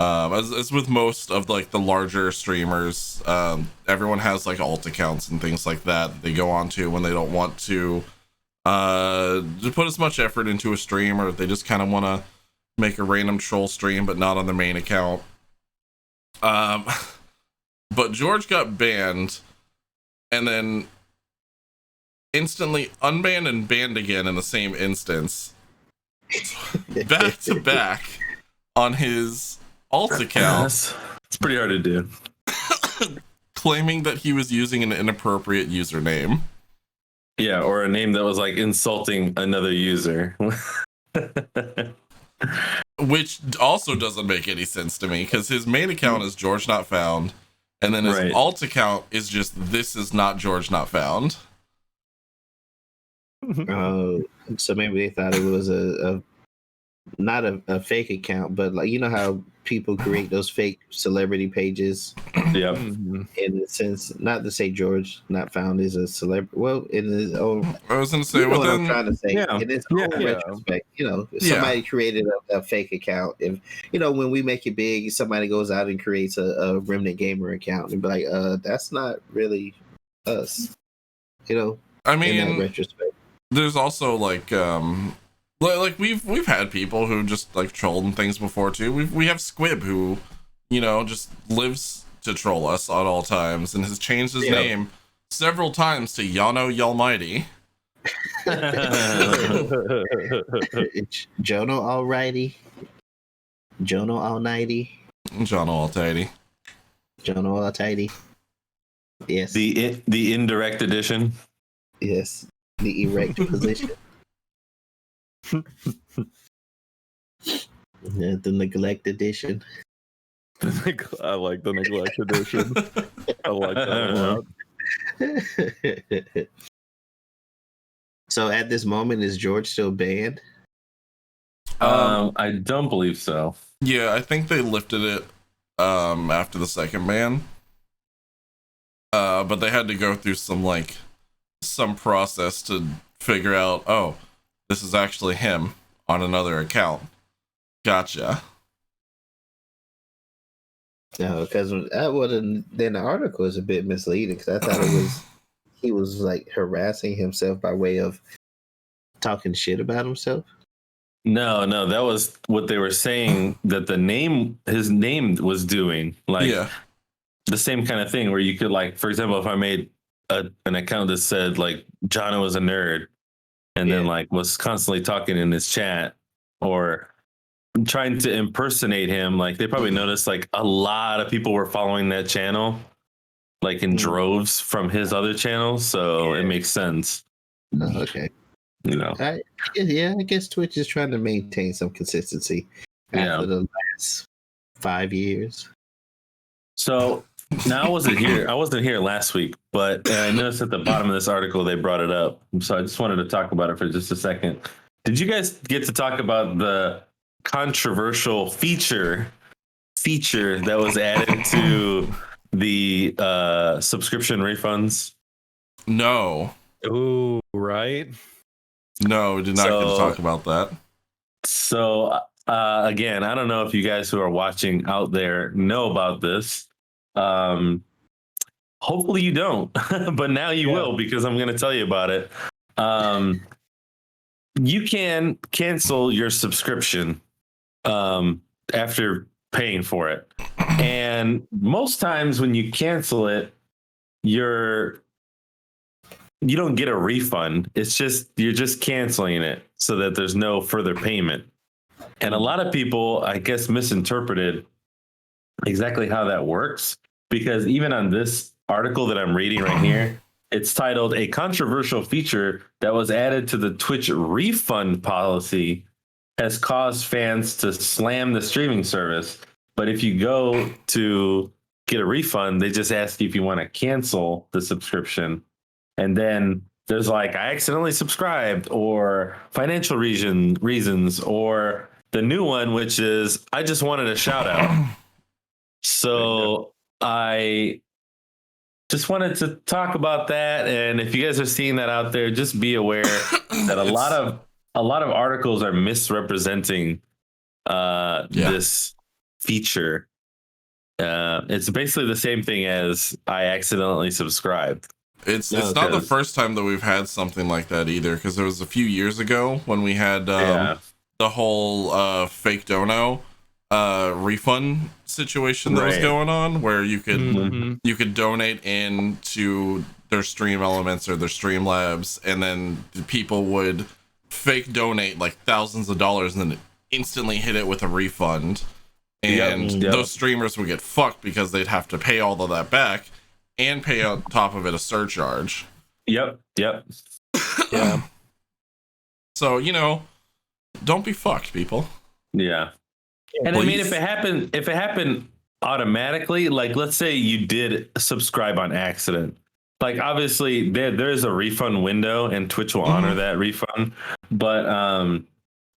as with most of like the larger streamers, everyone has like alt accounts and things like that they go on to when they don't want to put as much effort into a stream, or they just kind of want to make a random troll stream, but not on the main account. But George got banned and then instantly unbanned and banned again in the same instance. Back to back on his alt account. It's pretty hard to do. Claiming that he was using an inappropriate username. Yeah, or a name that was like insulting another user. Which also doesn't make any sense to me, because his main account is George Not Found, and then his alt account is just This Is Not George Not Found. So maybe they thought it was not a fake account, but like, you know how people create those fake celebrity pages. Yeah. In a sense, not to say George Not Found is a celebrity. Well, in his own, I was going to say, what I'm trying to say. Yeah. In its own retrospect, if somebody created a fake account. If when we make it big, somebody goes out and creates a Remnant gamer account and be like, that's not really us. I mean, in that retrospect. There's also like we've had people who just like trolled and things before too. We have Squib who, just lives to troll us at all times and has changed his name several times to Yano Yalmighty. Jono Alrighty. Jono Alnighty. Jono Altighty. Jono Altighty. Yes. The indirect edition. Yes. The erect position. The neglect edition. I like the neglect edition. I like that a lot. So at this moment, is George still banned? I don't believe so. Yeah, I think they lifted it after the second ban. But they had to go through some process to figure out, oh, this is actually him on another account. Gotcha. No, because then the article is a bit misleading, because I thought he was like harassing himself by way of talking shit about himself. No, that was what they were saying that his name was doing. The same kind of thing where you could, like, for example, if I made an account that said like Jono was a nerd and then like was constantly talking in his chat or trying to impersonate him, like they probably noticed like a lot of people were following that channel like in droves from his other channels, so it makes sense. Okay. I guess Twitch is trying to maintain some consistency after the last 5 years. So now I wasn't here last week, but I noticed at the bottom of this article they brought it up. So I just wanted to talk about it for just a second. Did you guys get to talk about the controversial feature that was added to the subscription refunds? No. Ooh, right. No, we did not get to talk about that. So again, I don't know if you guys who are watching out there know about this. Hopefully you don't, but now you will, because I'm going to tell you about it. You can cancel your subscription after paying for it. And most times when you cancel it, you don't get a refund. It's just, you're just canceling it so that there's no further payment. And a lot of people, I guess, misinterpreted exactly how that works, because even on this article that I'm reading right here, it's titled "A Controversial Feature That Was Added to the Twitch Refund Policy Has Caused Fans to Slam the Streaming Service." But if you go to get a refund, they just ask you if you want to cancel the subscription. And then there's like, I accidentally subscribed, or financial reasons, or the new one, which is, I just wanted a shout out. So I just wanted to talk about that. And if you guys are seeing that out there, just be aware that a lot of articles are misrepresenting this feature. It's basically the same thing as I accidentally subscribed. It's not the first time that we've had something like that either, because there was a few years ago when we had the whole fake dono refund situation that was Right. going on, where you could Mhm. you could donate into their stream elements or their stream labs, and then the people would fake donate like thousands of dollars and then instantly hit it with a refund, and Yep. those streamers would get fucked because they'd have to pay all of that back and pay on top of it a surcharge. Yep. Yeah. So, you know, don't be fucked, people. Yeah. And I mean, if it happened automatically, like let's say you did subscribe on accident, like obviously there's a refund window and Twitch will honor that refund. But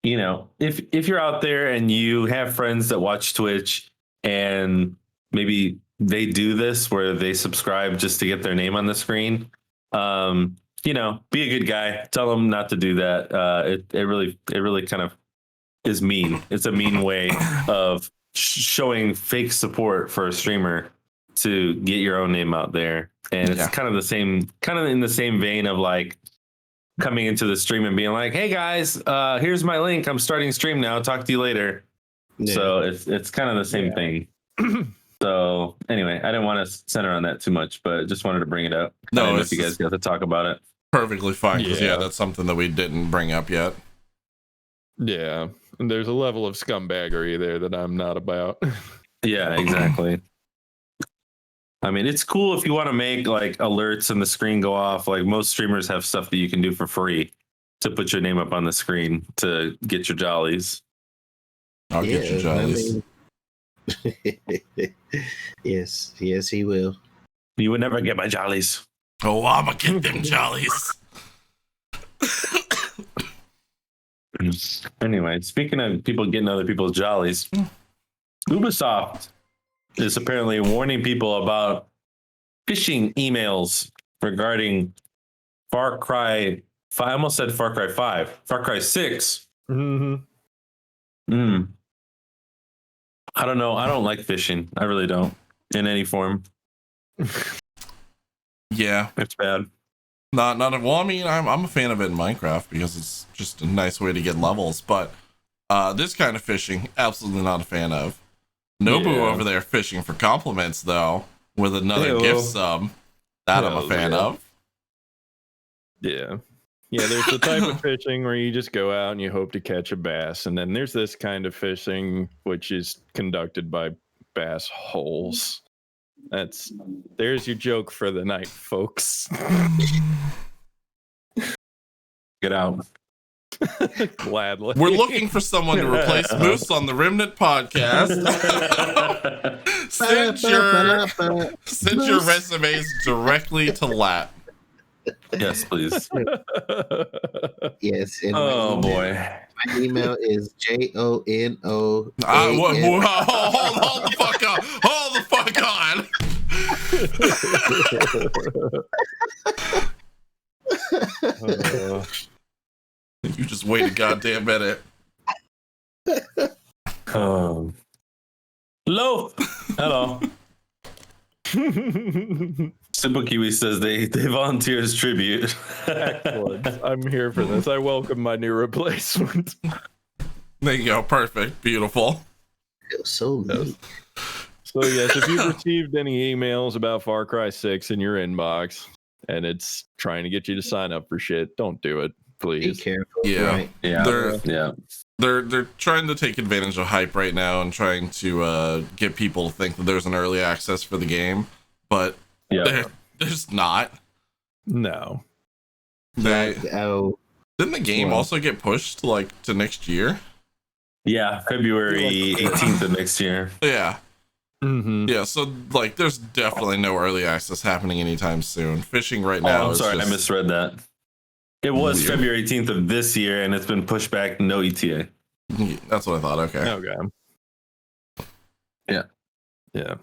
you know, if you're out there and you have friends that watch Twitch and maybe they do this where they subscribe just to get their name on the screen, you know, be a good guy. Tell them not to do that. It really kind of is mean. It's a mean way of showing fake support for a streamer to get your own name out there. And it's kind of in the same vein of like coming into the stream and being like, hey guys, here's my link. I'm starting stream now. Talk to you later. Yeah. So it's kind of the same thing. So anyway, I didn't want to center on that too much, but just wanted to bring it up. I No, don't know it's if you guys got to talk about it. perfectly fine, because Yeah. that's something that we didn't bring up yet. Yeah. And there's a level of scumbaggery there that I'm not about. Yeah, exactly. I mean, it's cool if you want to make like alerts and the screen go off. Like most streamers have stuff that you can do for free to put your name up on the screen to get your jollies. I'll get you, jollies. Yes, he will. You would never get my jollies. Oh, I'ma get them jollies. Anyway, speaking of people getting other people's jollies, Ubisoft is apparently warning people about phishing emails regarding Far Cry 5. I almost said Far Cry 5. Far Cry 6. Mm-hmm. I don't know. I don't like phishing. I really don't. In any form. Yeah, It's bad. well, I mean, I'm a fan of it in Minecraft because it's just a nice way to get levels, but this kind of fishing, absolutely not a fan of. Nobu Yeah. over there fishing for compliments, though, with another Ew. gift sub. That I'm a Hell fan yeah. of. Yeah. Yeah, there's the type of fishing where you just go out and you hope to catch a bass. And then there's this kind of fishing, which is conducted by bass holes. There's your joke for the night, folks. Get out. Gladly. We're looking for someone to replace Moose on the Remnant podcast. Send your resumes directly to Lat. Yes, please. Yes. And Oh boy. my email is JONO. Hold the fuck on. Hold the fuck on. You just wait a goddamn minute. Hello. Hello. Simple Kiwi says they volunteer as tribute. Excellent. I'm here for this. I welcome my new replacement. There you go. Perfect. Beautiful. Feels so neat. So yes, if you've received any emails about Far Cry 6 in your inbox and it's trying to get you to sign up for shit, don't do it, Be please. careful. Yeah. Right. Yeah. They're trying to take advantage of hype right now and trying to get people to think that there's an early access for the game, but there's not. No. Oh, Didn't the game Well. also get pushed to next year? Yeah, February 18th of next year. Yeah. Mm-hmm. Yeah, so there's definitely no early access happening anytime soon. Fishing right now I'm is sorry, I just misread that. It was weird. February 18th of this year, and it's been pushed back. No E ETA. That's what I thought. Okay. Okay. Yeah. Yeah.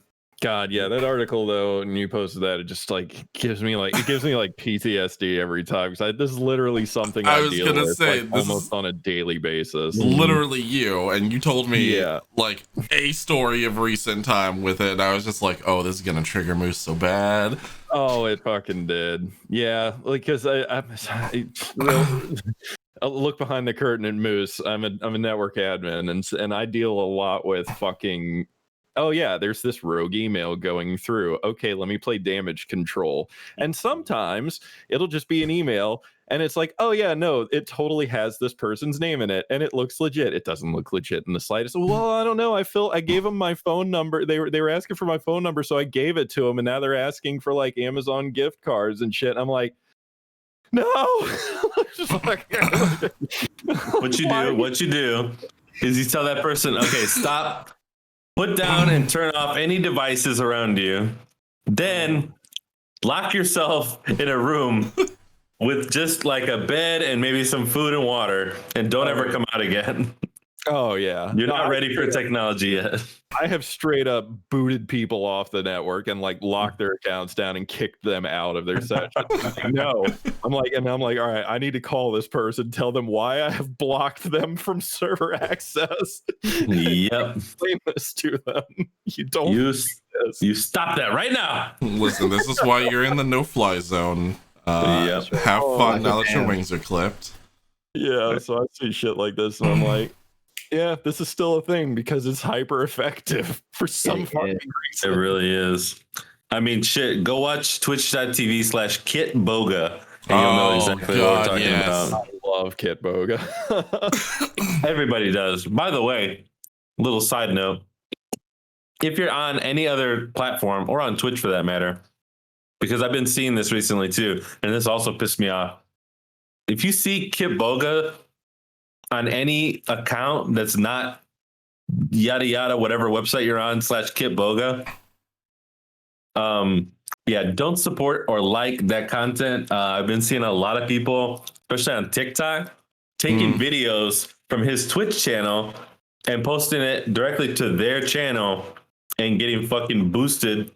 God, yeah, that article though, and you posted that, it just gives me PTSD every time because this is literally something I I was deal gonna with say, like, this almost is on a daily basis. literally you, and you told me Yeah. a story of recent time with it, and I was just like, oh, this is gonna trigger Moose so bad. Oh, it fucking did. Yeah, because look behind the curtain at Moose. I'm a network admin, and I deal a lot with fucking. Oh yeah, there's this rogue email going through. Okay, let me play damage control. And sometimes it'll just be an email, and it's like, oh yeah, no, it totally has this person's name in it, and it looks legit. It doesn't look legit in the slightest. Well, I don't know. I gave them my phone number. They were asking for my phone number, so I gave it to them, and now they're asking for like Amazon gift cards and shit. I'm like, no. What you do is you tell that person, okay, stop, put down and turn off any devices around you. Then lock yourself in a room with just like a bed and maybe some food and water, and don't ever come out again. Oh yeah, You're not ready for technology yet. I have straight up booted people off the network and like locked their accounts down and kicked them out of their session. No, I'm like, all right, I need to call this person, tell them why I have blocked them from server access. Yep. Explain this to them. You don't. You stop that right now. Listen, this is why you're in the no-fly zone. Yep. Have fun now that your wings are clipped. Yeah, so I see shit like this, and I'm like, yeah, this is still a thing because it's hyper effective for some fucking reason. It really is. I mean, shit, go watch twitch.tv/KitBoga and you'll know exactly what we're talking about. I love Kit Boga. Everybody does. By the way, little side note, if you're on any other platform or on Twitch for that matter, because I've been seeing this recently too, and this also pissed me off. If you see Kit Boga on any account that's not yada yada whatever website you're on /Kit Boga, yeah, don't support or like that content. I've been seeing a lot of people, especially on TikTok, taking videos from his Twitch channel and posting it directly to their channel and getting fucking boosted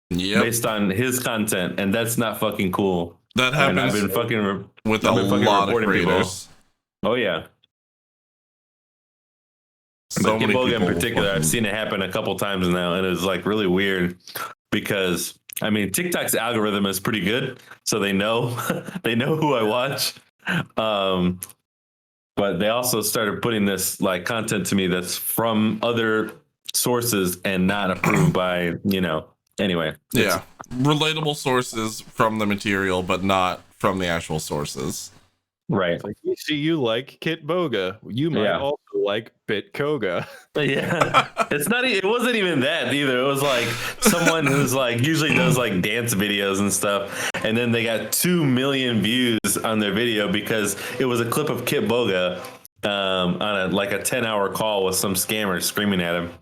based on his content, and that's not fucking cool. That happens. I've been fucking with a lot of creators. Oh yeah. So but many Kit Boga in people particular, I've seen it happen a couple times now, and it's like really weird because I mean TikTok's algorithm is pretty good, so they know who I watch. But they also started putting this like content to me that's from other sources and not approved by, anyway. Yeah. Relatable sources from the material, but not from the actual sources. Right. Like, you like Kit Boga. You might also like Bitkoga. Yeah. It wasn't even that either. It was like someone who's like usually does like dance videos and stuff. And then they got 2 million views on their video because it was a clip of Kit Boga on a 10-hour call with some scammer screaming at him.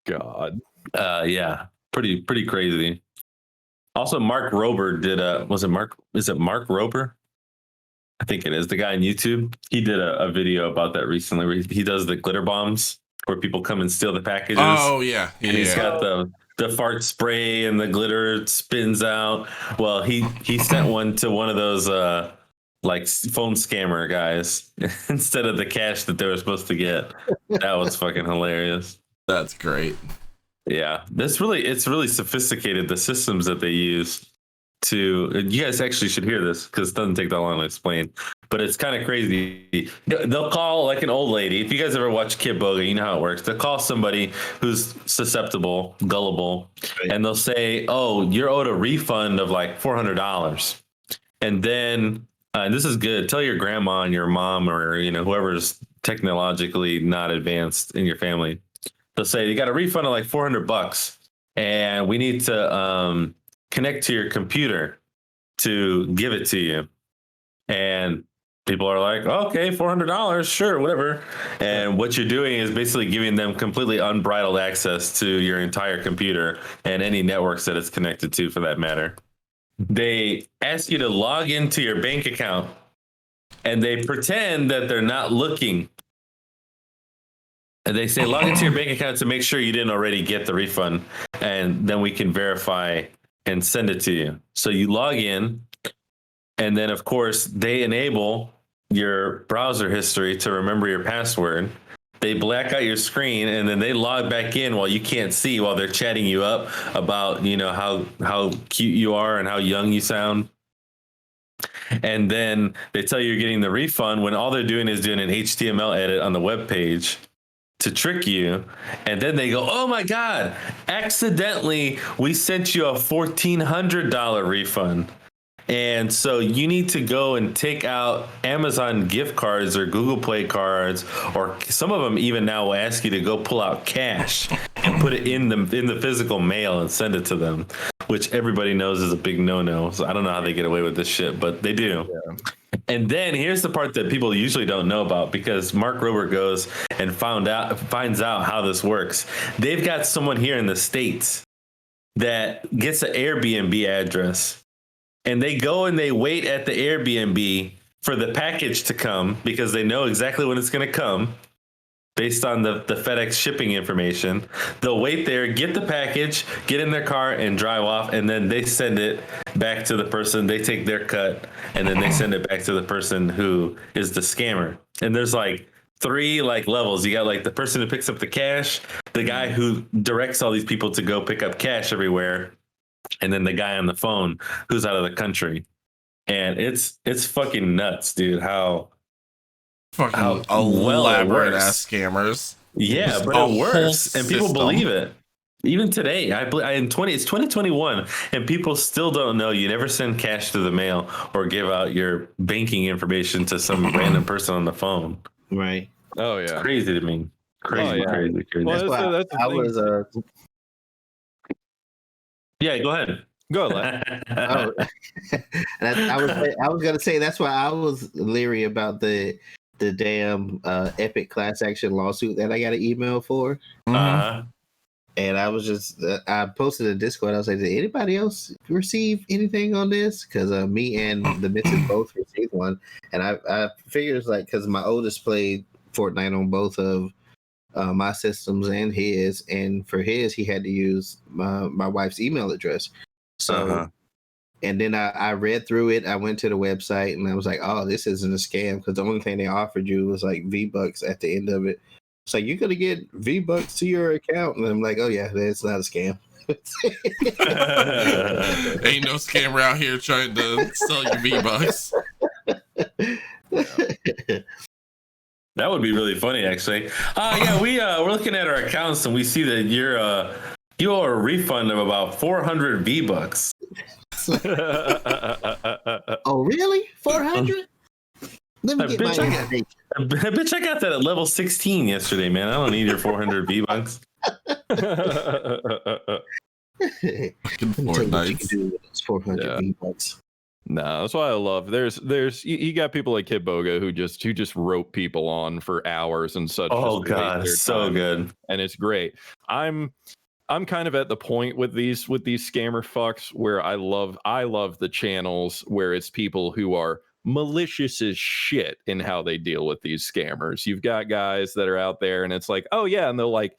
God. Yeah. Pretty crazy. Also, Mark Rober did is it Mark Rober? I think it is, the guy on YouTube. He did a video about that recently where he does the glitter bombs where people come and steal the packages. Oh yeah. And he's got the fart spray and the glitter spins out. Well, he sent one to one of those phone scammer guys instead of the cash that they were supposed to get. That was fucking hilarious. That's great. Yeah, it's really sophisticated, the systems that they use to. You guys actually should hear this because it doesn't take that long to explain, but it's kind of crazy. They'll call like an old lady. If you guys ever watch Kit Boga, you know how it works. They'll call somebody who's susceptible, gullible, and they'll say, "Oh, you're owed a refund of like $400," and then this is good. Tell your grandma and your mom or whoever's technologically not advanced in your family. They'll say you got a refund of like $400 and we need to connect to your computer to give it to you. And people are like, okay, $400, sure, whatever. And what you're doing is basically giving them completely unbridled access to your entire computer and any networks that it's connected to for that matter. They ask you to log into your bank account and they pretend that they're not looking. And they say, log into your bank account to make sure you didn't already get the refund. And then we can verify and send it to you. So you log in. And then, of course, they enable your browser history to remember your password. They black out your screen and then they log back in while you can't see while they're chatting you up about, how cute you are and how young you sound. and then they tell you you're getting the refund when all they're doing is doing an HTML edit on the web page to trick you. And then they go, oh my God, accidentally, we sent you a $1,400 refund. And so you need to go and take out Amazon gift cards or Google Play cards, or some of them even now will ask you to go pull out cash and put it in the physical mail and send it to them, which everybody knows is a big no-no. So I don't know how they get away with this shit, but they do. Yeah. And then here's the part that people usually don't know about, because Mark Rober goes and finds out how this works. They've got someone here in the States that gets an Airbnb address. And they go and they wait at the Airbnb for the package to come, because they know exactly when it's going to come based on the FedEx shipping information. They'll wait there, get the package, get in their car and drive off. And then they send it back to the person. They take their cut and then they send it back to the person who is the scammer. And there's like 3 like levels. You got like the person who picks up the cash, the guy who directs all these people to go pick up cash everywhere, and then the guy on the phone who's out of the country. And it's fucking nuts, dude, how elaborate ass scammers. Yeah, but it works and people believe it. Even today, it's 2021 and people still don't know you never send cash through the mail or give out your banking information to some random person on the phone. Right. Oh yeah. It's crazy to me. Crazy. Well, that's I was Yeah, go ahead. Go ahead. I was gonna say that's why I was leery about the damn Epic class action lawsuit that I got an email for. Uh-huh. And I was just I posted in Discord. I was like, did anybody else receive anything on this? Because me and the missus both received one, and I figured it's like, because my oldest played Fortnite on both of my systems and his, and for his he had to use my wife's email address. So and then I read through it. I went to the website and I was like, oh, this isn't a scam, because the only thing they offered you was like V-Bucks at the end of it. So you're gonna get V-Bucks to your account, and I'm like, oh yeah, that's not a scam. Ain't no scammer out here trying to sell you V-Bucks. That would be really funny, actually. Yeah, we're looking at our accounts and we see that you owe a refund of about 400 V-Bucks. Oh really? 400? Let me get my information. Bitch, I got that at level 16 yesterday, man. I don't need your 400 V-Bucks. Fortnite. 400 V-Bucks. No, that's what I love. There's you got people like Kid Boga who just rope people on for hours and such. Oh god, so good. And it's great. I'm kind of at the point with these scammer fucks where I love the channels where it's people who are malicious as shit in how they deal with these scammers. You've got guys that are out there and it's like, oh yeah, and they'll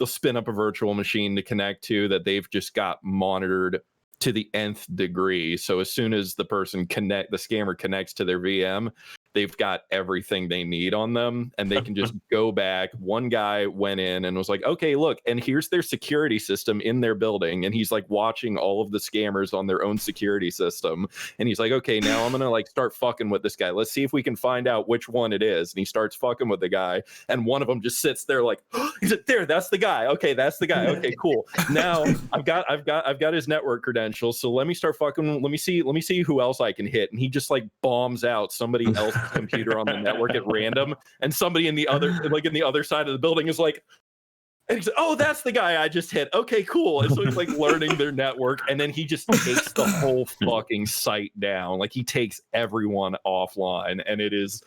spin up a virtual machine to connect to that they've just got monitored to the nth degree. So as soon as the scammer connects to their VM, they've got everything they need on them and they can just go back. One guy went in and was like, okay, look, and here's their security system in their building. And he's like watching all of the scammers on their own security system. And he's like, okay, now I'm going to like start fucking with this guy. Let's see if we can find out which one it is. And he starts fucking with the guy. And one of them just sits there like, oh, he's like, there, that's the guy. Okay, that's the guy. Okay, cool. Now I've got his network credentials. So let me start fucking, let me see who else I can hit. And he just like bombs out somebody else computer on the network at random, and somebody in the other side of the building is like, and he's like, oh, that's the guy I just hit. Okay, cool. And so he's like learning their network, and then he just takes the whole fucking site down. Like he takes everyone offline, and it is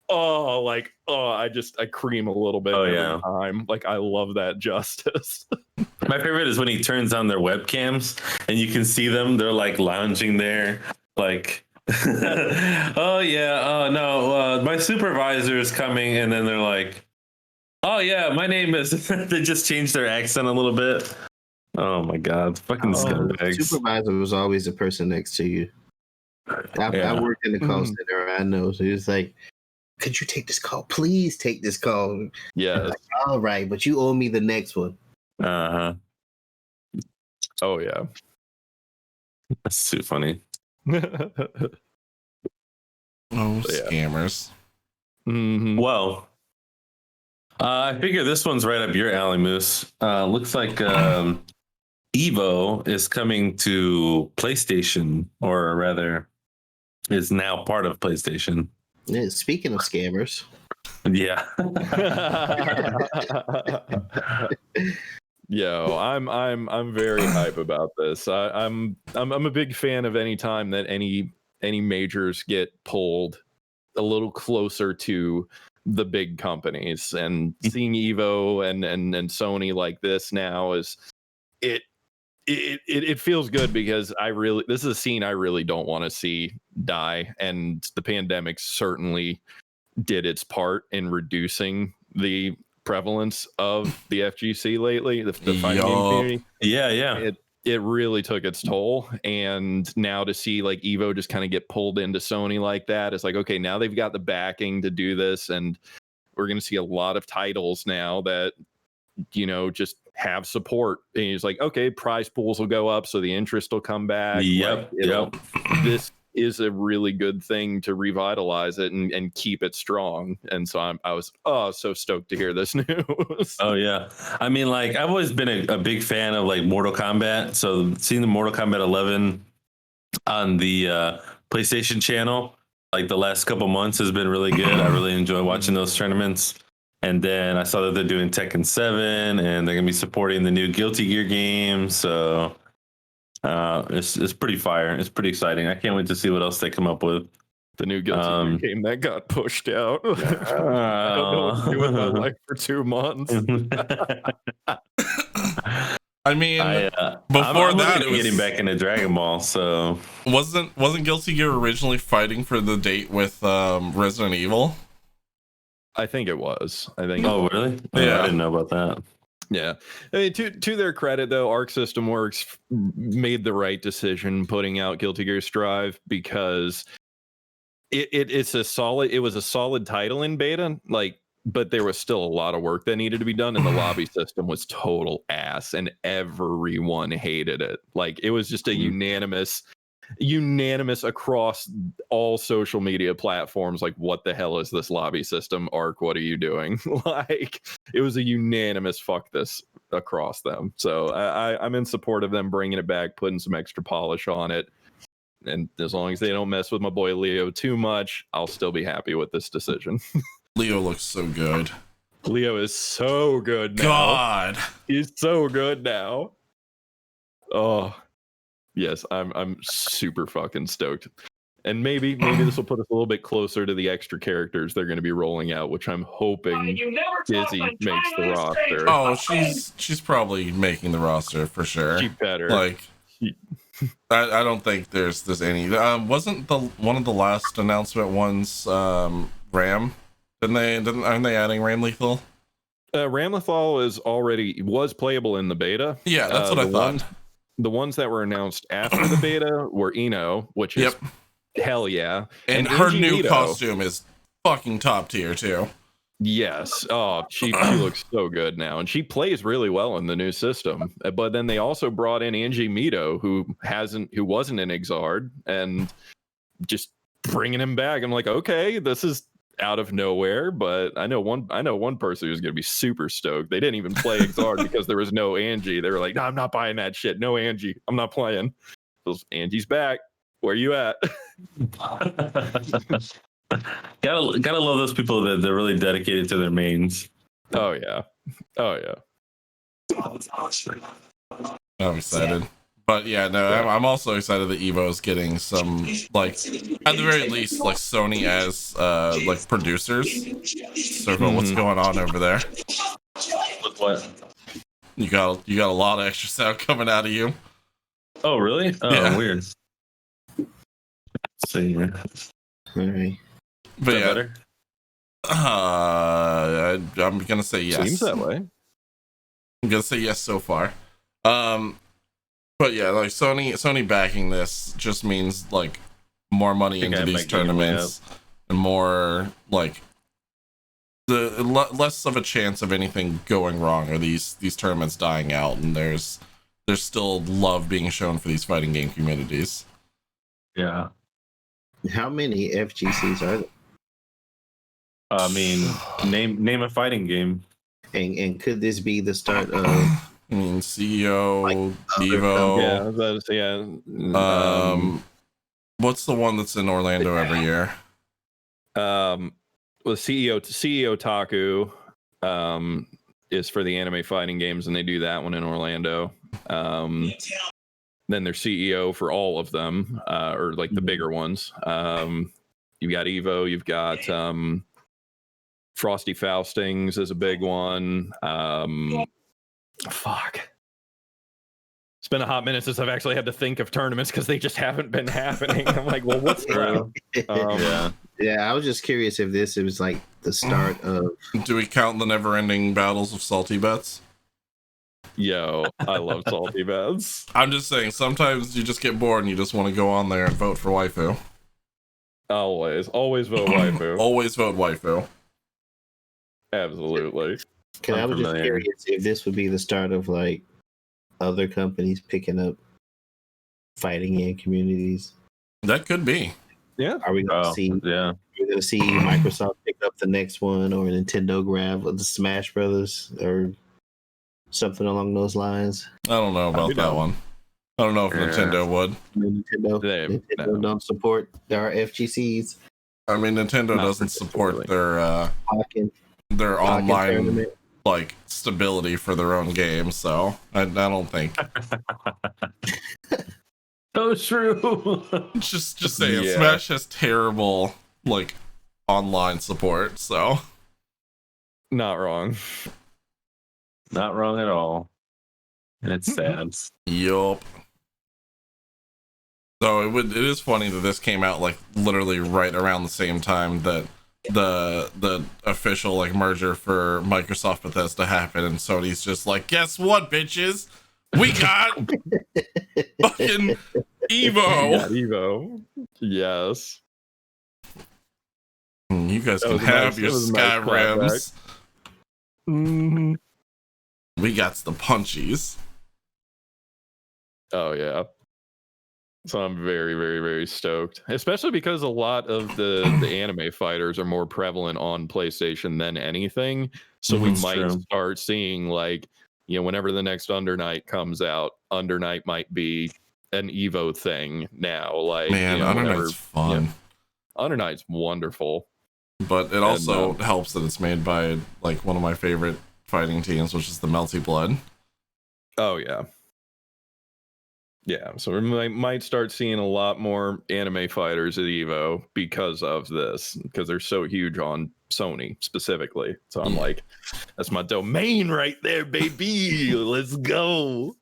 I cream a little bit every time. Like I love that justice. My favorite is when he turns on their webcams and you can see them. They're like lounging there, like oh yeah, oh no, my supervisor is coming, and then they're like, oh yeah, my name is they just changed their accent a little bit. Oh my god, fucking scumbags. Supervisor was always the person next to you. I worked in the call center, I know. So he was like, could you take this call? Please take this call. Yeah. Like, all right, but you owe me the next one. Uh-huh. Oh yeah. That's too funny. Oh, So, yeah. scammers. Mhm. Well, I figure this one's right up your alley, Moose. Looks like Evo is coming to PlayStation, or rather, is now part of PlayStation. Yeah, speaking of scammers, Yeah. Yo, I'm very hype about this. I'm a big fan of any time that any majors get pulled a little closer to the big companies, and seeing Evo and Sony like this now is it feels good, because this is a scene I really don't want to see die, and the pandemic certainly did its part in reducing the prevalence of the FGC lately, the fighting game community. Yeah. It really took its toll, and now to see like Evo just kind of get pulled into Sony like that, it's like, okay, now they've got the backing to do this, and we're going to see a lot of titles now that, you know, just have support. And he's like, okay, prize pools will go up, so the interest will come back. Yep. This is a really good thing to revitalize it and keep it strong. And so I was so stoked to hear this news. Oh yeah. I mean, like, I've always been a big fan of like Mortal Kombat. So seeing the Mortal Kombat 11 on the PlayStation channel, like the last couple months, has been really good. I really enjoy watching those tournaments. And then I saw that they're doing Tekken 7, and they're gonna be supporting the new Guilty Gear game. So it's pretty fire. It's pretty exciting. I can't wait to see what else they come up with. The new Guilty Gear game that got pushed out. I don't know what to do with my life for 2 months. I mean, before I'm that, it was getting back into Dragon Ball. So wasn't Guilty Gear originally fighting for the date with Resident Evil? I think it was. Really? Yeah. I didn't know about that. Yeah, I mean, to their credit, though, Arc System Works made the right decision putting out Guilty Gear Strive, because it was a solid title in beta, like, but there was still a lot of work that needed to be done, and the lobby system was total ass, and everyone hated it. Like, it was just a unanimous across all social media platforms, like, what the hell is this lobby system, Arc? What are you doing? Like, it was a unanimous fuck this across them. So I'm in support of them bringing it back, putting some extra polish on it, and as long as they don't mess with my boy Leo too much, I'll still be happy with this decision. Leo looks so good. Leo is so good now. God, He's so good now. Oh yes, I'm super fucking stoked. And maybe this will put us a little bit closer to the extra characters they're going to be rolling out, which I'm hoping Dizzy makes the roster. oh, she's probably making the roster for sure. She better. Like, I don't think there's any. Wasn't one of the last announcement ones Ram? Aren't they adding Ram Lethal? Ram Lethal was playable in the beta. Yeah, that's what I thought. The ones that were announced after the beta were Eno, which is hell yeah. And her Angie new Mito, costume is fucking top tier too. Yes. Oh, she looks so good now, and she plays really well in the new system. But then they also brought in Angie Mito, who wasn't in Exard, and just bringing him back. I'm like, okay, this is out of nowhere, but I know one person who's gonna be super stoked. They didn't even play Exard because there was no Angie. They were like, no, I'm not buying that shit. No Angie. I'm not playing. Angie's back. Where you at? Gotta love those people that they're really dedicated to their mains. Oh yeah. I'm excited. But yeah, no, I'm also excited that Evo is getting some, like, at the very least, like, Sony as like producers. So what's going on over there? With what? You got a lot of extra sound coming out of you. Oh really? Oh Yeah. Weird. Let's see here. all right. But Is that yeah, better? I'm gonna say yes. Seems that way. I'm gonna say yes so far. But yeah, like Sony backing this just means like more money into these tournaments and more like less of a chance of anything going wrong or these tournaments dying out, and there's still love being shown for these fighting game communities. Yeah. How many FGCs are there? I mean, name a fighting game. And could this be the start of I mean, CEO, Like, Evo. Yeah, that's What's the one that's in Orlando every year? well, CEO Taku is for the anime fighting games, and they do that one in Orlando. Then there's CEO for all of them, or like the bigger ones. You've got Evo, you've got Frosty Faustings is a big one. Fuck. It's been a hot minute since I've actually had to think of tournaments because they just haven't been happening. I'm like, well, what's that? Yeah. Yeah, I was just curious if this was like the start of Do we count the never-ending battles of salty bets? Yo, I love salty bets. I'm just saying, sometimes you just get bored and you just want to go on there and vote for waifu. Always vote waifu. Always vote waifu. Absolutely. I I'm was just familiar. curious if this would be the start of like other companies picking up fighting game communities. That could be. Yeah. Are we gonna see Yeah. we're gonna see Microsoft pick up the next one or Nintendo grab the Smash Brothers or something along those lines? I don't know about that one. I don't know if Yeah. Nintendo would. Nintendo no. don't support our FGCs. I mean, Nintendo Not doesn't support particularly. their Pocket online tournament. like stability for their own games, so I don't think. So true. just saying, Yeah. Smash has terrible like online support, so Not wrong. Not wrong at all. And it's sad. yup. So it is funny that this came out like literally right around the same time that the official like merger for Microsoft Bethesda happened, and Sony's just like, guess what, bitches? We got fucking Evo. Yeah, Evo. Yes. You guys That can was a have nice- your that was a nice Skyrims. Mm-hmm. We got the punchies. Oh yeah. So I'm very, very, very stoked, especially because a lot of the anime fighters are more prevalent on PlayStation than anything. So we That's might true. start seeing like, whenever the next Under Night comes out, Under Night might be an Evo thing now. Like, Man, Under whenever- Night's fun. Under Night's wonderful. But it also helps that it's made by like one of my favorite fighting teams, which is the Melty Blood. Oh yeah. Yeah, so we might start seeing a lot more anime fighters at Evo because of this, because they're so huge on Sony specifically. So I'm like, that's my domain right there, baby. Let's go.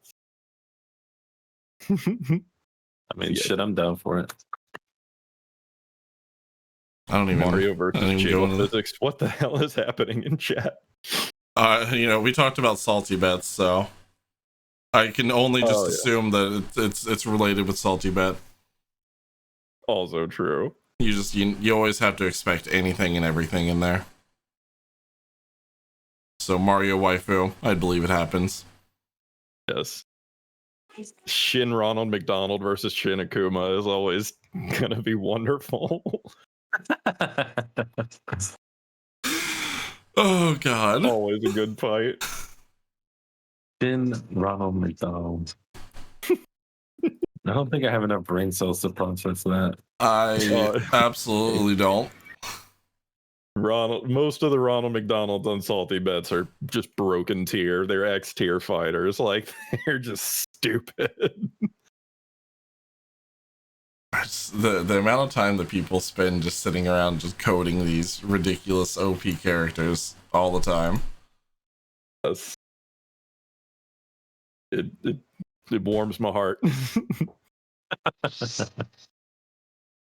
I mean, Yeah. shit, I'm down for it. I don't even Mario I versus don't even go Jiggle into the- Physics. What the hell is happening in chat? we talked about salty bets, so I can only just assume that it's related with salty bet. Also true. You always have to expect anything and everything in there. So Mario waifu, I believe it happens. Yes. Shin Ronald McDonald versus Shin Akuma is always gonna be wonderful. Oh god. Always a good fight. Finn Ronald McDonald. I don't think I have enough brain cells to process that. I absolutely don't. Most of the Ronald McDonald's on salty bets are just broken tier. They're X tier fighters. Like, they're just stupid. The amount of time that people spend just sitting around just coding these ridiculous OP characters all the time. Yes. It warms my heart.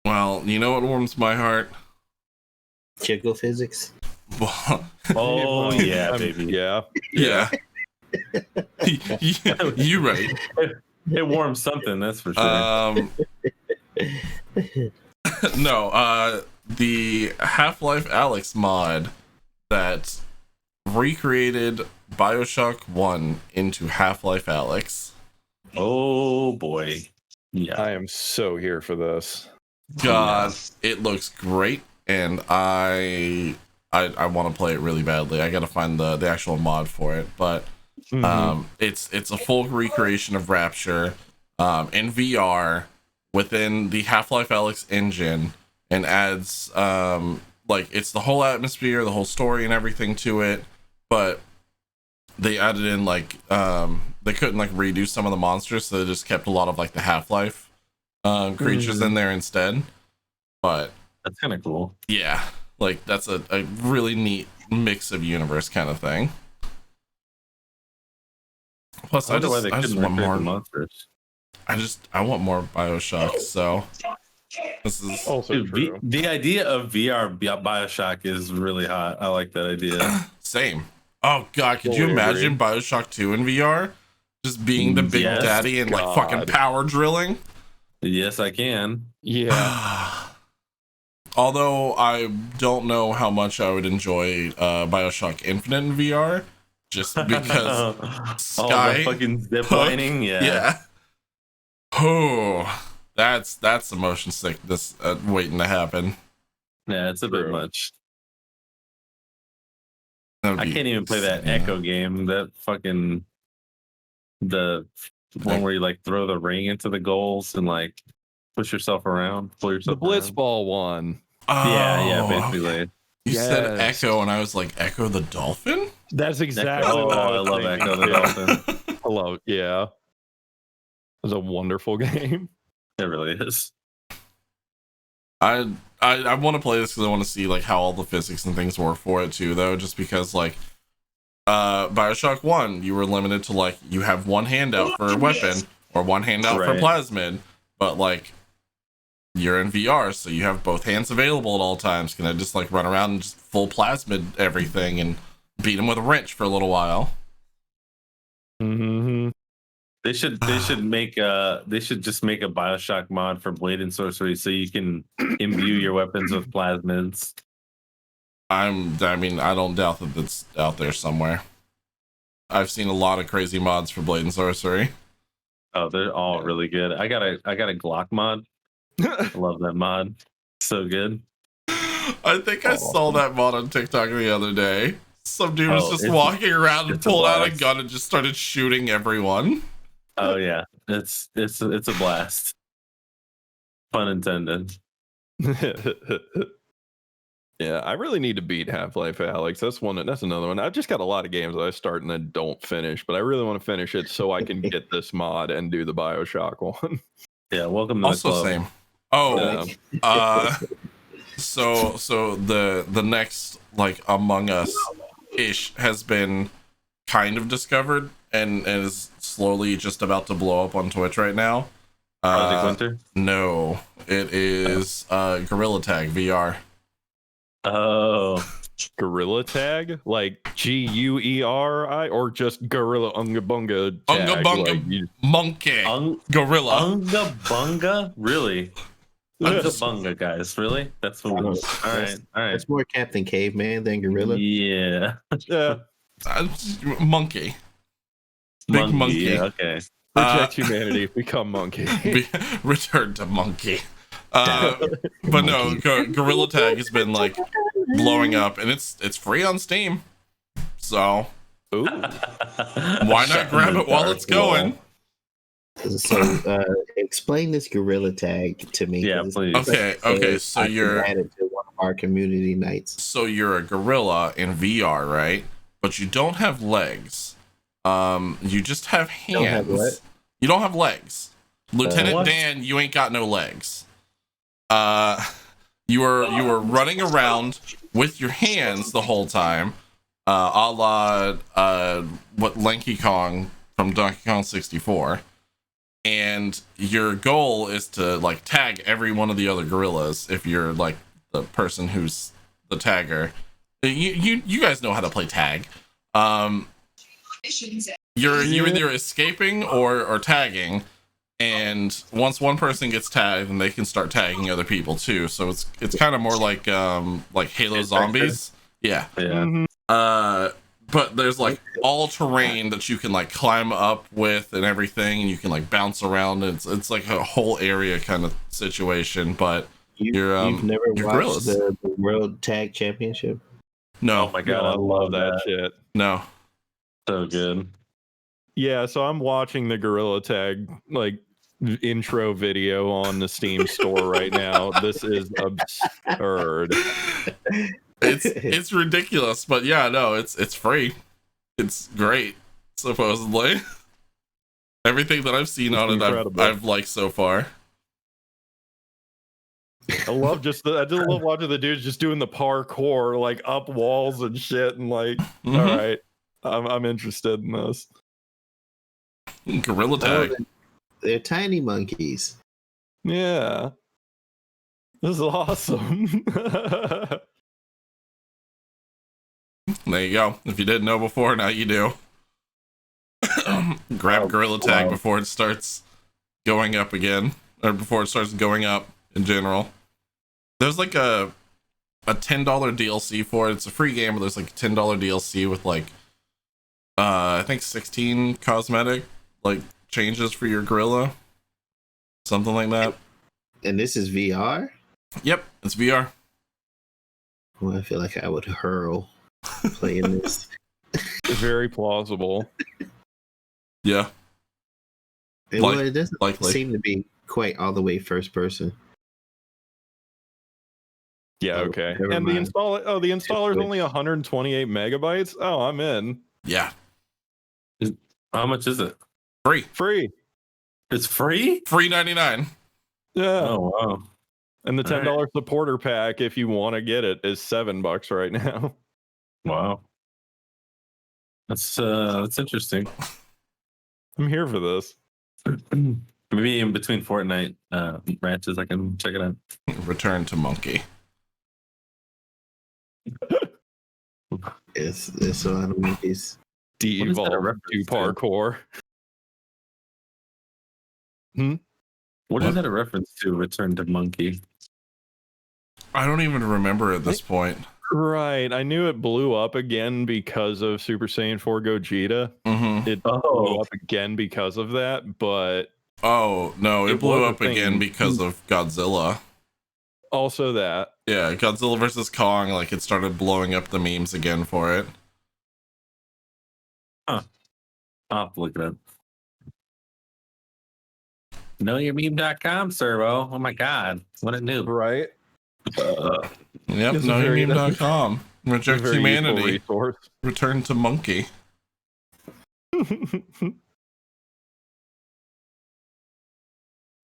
Well, you know what warms my heart? Jiggle physics. Oh yeah, baby. Yeah. Yeah. You right. It warms something, that's for sure. No, the Half-Life Alyx mod that recreated BioShock 1 into Half-Life Alyx. Oh boy. Yeah. I am so here for this. God, it looks great, and I want to play it really badly. I gotta find the actual mod for it, but it's a full recreation of Rapture in VR within the Half-Life Alyx engine, and adds like it's the whole atmosphere, the whole story, and everything to it. But they added in like they couldn't like redo some of the monsters, so they just kept a lot of like the Half-Life creatures in there instead. But That's kind of cool. yeah, like that's a really neat mix of universe kind of thing. Plus, I just want more monsters. I want more BioShock. So this is Also Dude, true. the idea of VR BioShock is really hot. I like that idea. same. Oh God, could you Totally imagine BioShock 2 in VR? Just being the big Yes, daddy and like fucking God. power drilling. Yes, I can. Yeah. Although I don't know how much I would enjoy BioShock Infinite in VR, just because Sky the fucking zip Hook, lining. Yeah. Oh, that's the motion sickness waiting to happen. Yeah, it's a bit True. much. That'd I be- can't even play that yeah. Echo game. That fucking the one where you like throw the ring into the goals and like push yourself around, pull The yourself. Blitzball one. Yeah, Oh, basically. You said Yes. Echo, and I was like, Echo the dolphin? That's exactly Oh, what I was love thinking, Echo the too. Dolphin. I love, yeah. It was a wonderful game. It really is. I want to play this because I want to see like how all the physics and things work for it too, though. Just because like BioShock 1, you were limited to like you have one hand out for a weapon or one hand out for Right. plasmid, but like you're in VR, so you have both hands available at all times. Can I just like run around and just full plasmid everything and beat him with a wrench for a little while? Mm-hmm. They should make they should just make a BioShock mod for Blade and Sorcery so you can imbue your weapons with plasmids. I mean, I don't doubt that it's out there somewhere. I've seen a lot of crazy mods for Blade and Sorcery. Oh, they're all really good. I got a Glock mod. I love that mod. So good. I think I saw that mod on TikTok the other day. Some dude was Oh, just it's- walking around and it's a pulled out a blast. gun and just started shooting everyone. Oh yeah, it's a blast. Pun intended. Yeah, I really need to beat Half-Life Alyx. That's another one. I've just got a lot of games that I start and then don't finish, but I really want to finish it so I can get this mod and do the BioShock one. Yeah, welcome to Also, the club. same. Oh, so the next like Among Us ish has been kind of discovered and is slowly just about to blow up on Twitch right now. Project Winter. No, it is Gorilla Tag VR. Oh, Gorilla Tag? Like Gueri or just Gorilla Unga Bunga Tag? Unga Bunga Like, you- Monkey Gorilla. Unga Bunga, really? Unga Yes. Bunga, guys, really? That's what. All right, all right. It's more Captain Caveman than Gorilla. Yeah, Yeah. Monkey. Big monkey. Yeah, okay. Reject humanity, become monkey. Return to monkey. But no, Gorilla Tag has been like blowing up, and it's free on Steam. So Ooh. why not grab it while it's going? So, explain this Gorilla Tag to me. Yeah, 'cause please. Okay. So I can you're add it to one of our community nights. a gorilla in VR, right? But you don't have legs. You just have hands. Don't have what? You don't have legs. Lieutenant What? Dan, you ain't got no legs. You were running around with your hands the whole time, a la what Lanky Kong from Donkey Kong 64. And your goal is to like tag every one of the other gorillas if you're like the person who's the tagger. You guys know how to play tag. You're either escaping or tagging, and once one person gets tagged, then they can start tagging other people too. So it's kind of more like Halo Zombies. Yeah. Yeah. But there's like all terrain that you can like climb up with and everything, and you can like bounce around. It's like a whole area kind of situation. But You've never your watched gorillas. the World Tag Championship? No, Oh my God, god, I love that shit. no. So good. Yeah, so I'm watching the Gorilla Tag like intro video on the Steam store right now. This is absurd. It's ridiculous, but yeah, no, it's free. It's great, supposedly. Everything that I've seen It's on incredible. it, I've liked so far. I just love watching the dudes just doing the parkour like up walls and shit and like Mhm. all right, I'm interested in this. Gorilla Tag. They're tiny monkeys. Yeah. This is awesome. There you go. If you didn't know before, now you do. Grab Gorilla Tag before it starts going up again, or before it starts going up in general. There's like a $10 DLC for it. It's a free game, but there's like a $10 DLC with like I think 16 cosmetic like changes for your gorilla, something like that. And this is VR? Yep, it's VR. Well, I feel like I would hurl playing this. Very plausible. Yeah, Well, it doesn't likely. seem to be quite all the way first person. Yeah, Oh, okay. never And mind. the installer is only 128 megabytes. Oh, I'm in. Yeah, How much is it? Free. It's free? free 99. Yeah. Oh wow. And the All $10 supporter pack, if you want to get it, is $7 right now. Wow. That's interesting. I'm here for this. Maybe in between Fortnite matches I can check it out. Return to Monkey. It's a lot of monkeys. What is that a Devolve reference to to? parkour. What is that a reference to? Return to Monkey. I don't even remember at this point. Right. I knew it blew up again because of Super Saiyan 4 Gogeta. Mm-hmm. It blew up again because of that, but Oh no, it It blew was a up again thing. because of Godzilla. also that. Yeah, Godzilla versus Kong, like it started blowing up the memes again for it. I'll have to look it up. KnowYourMeme.com, Servo. Oh my god. What a noob. Right. Yep, It's a very- knowyourmeme.com. Reject Very useful humanity. resource. Return to Monkey.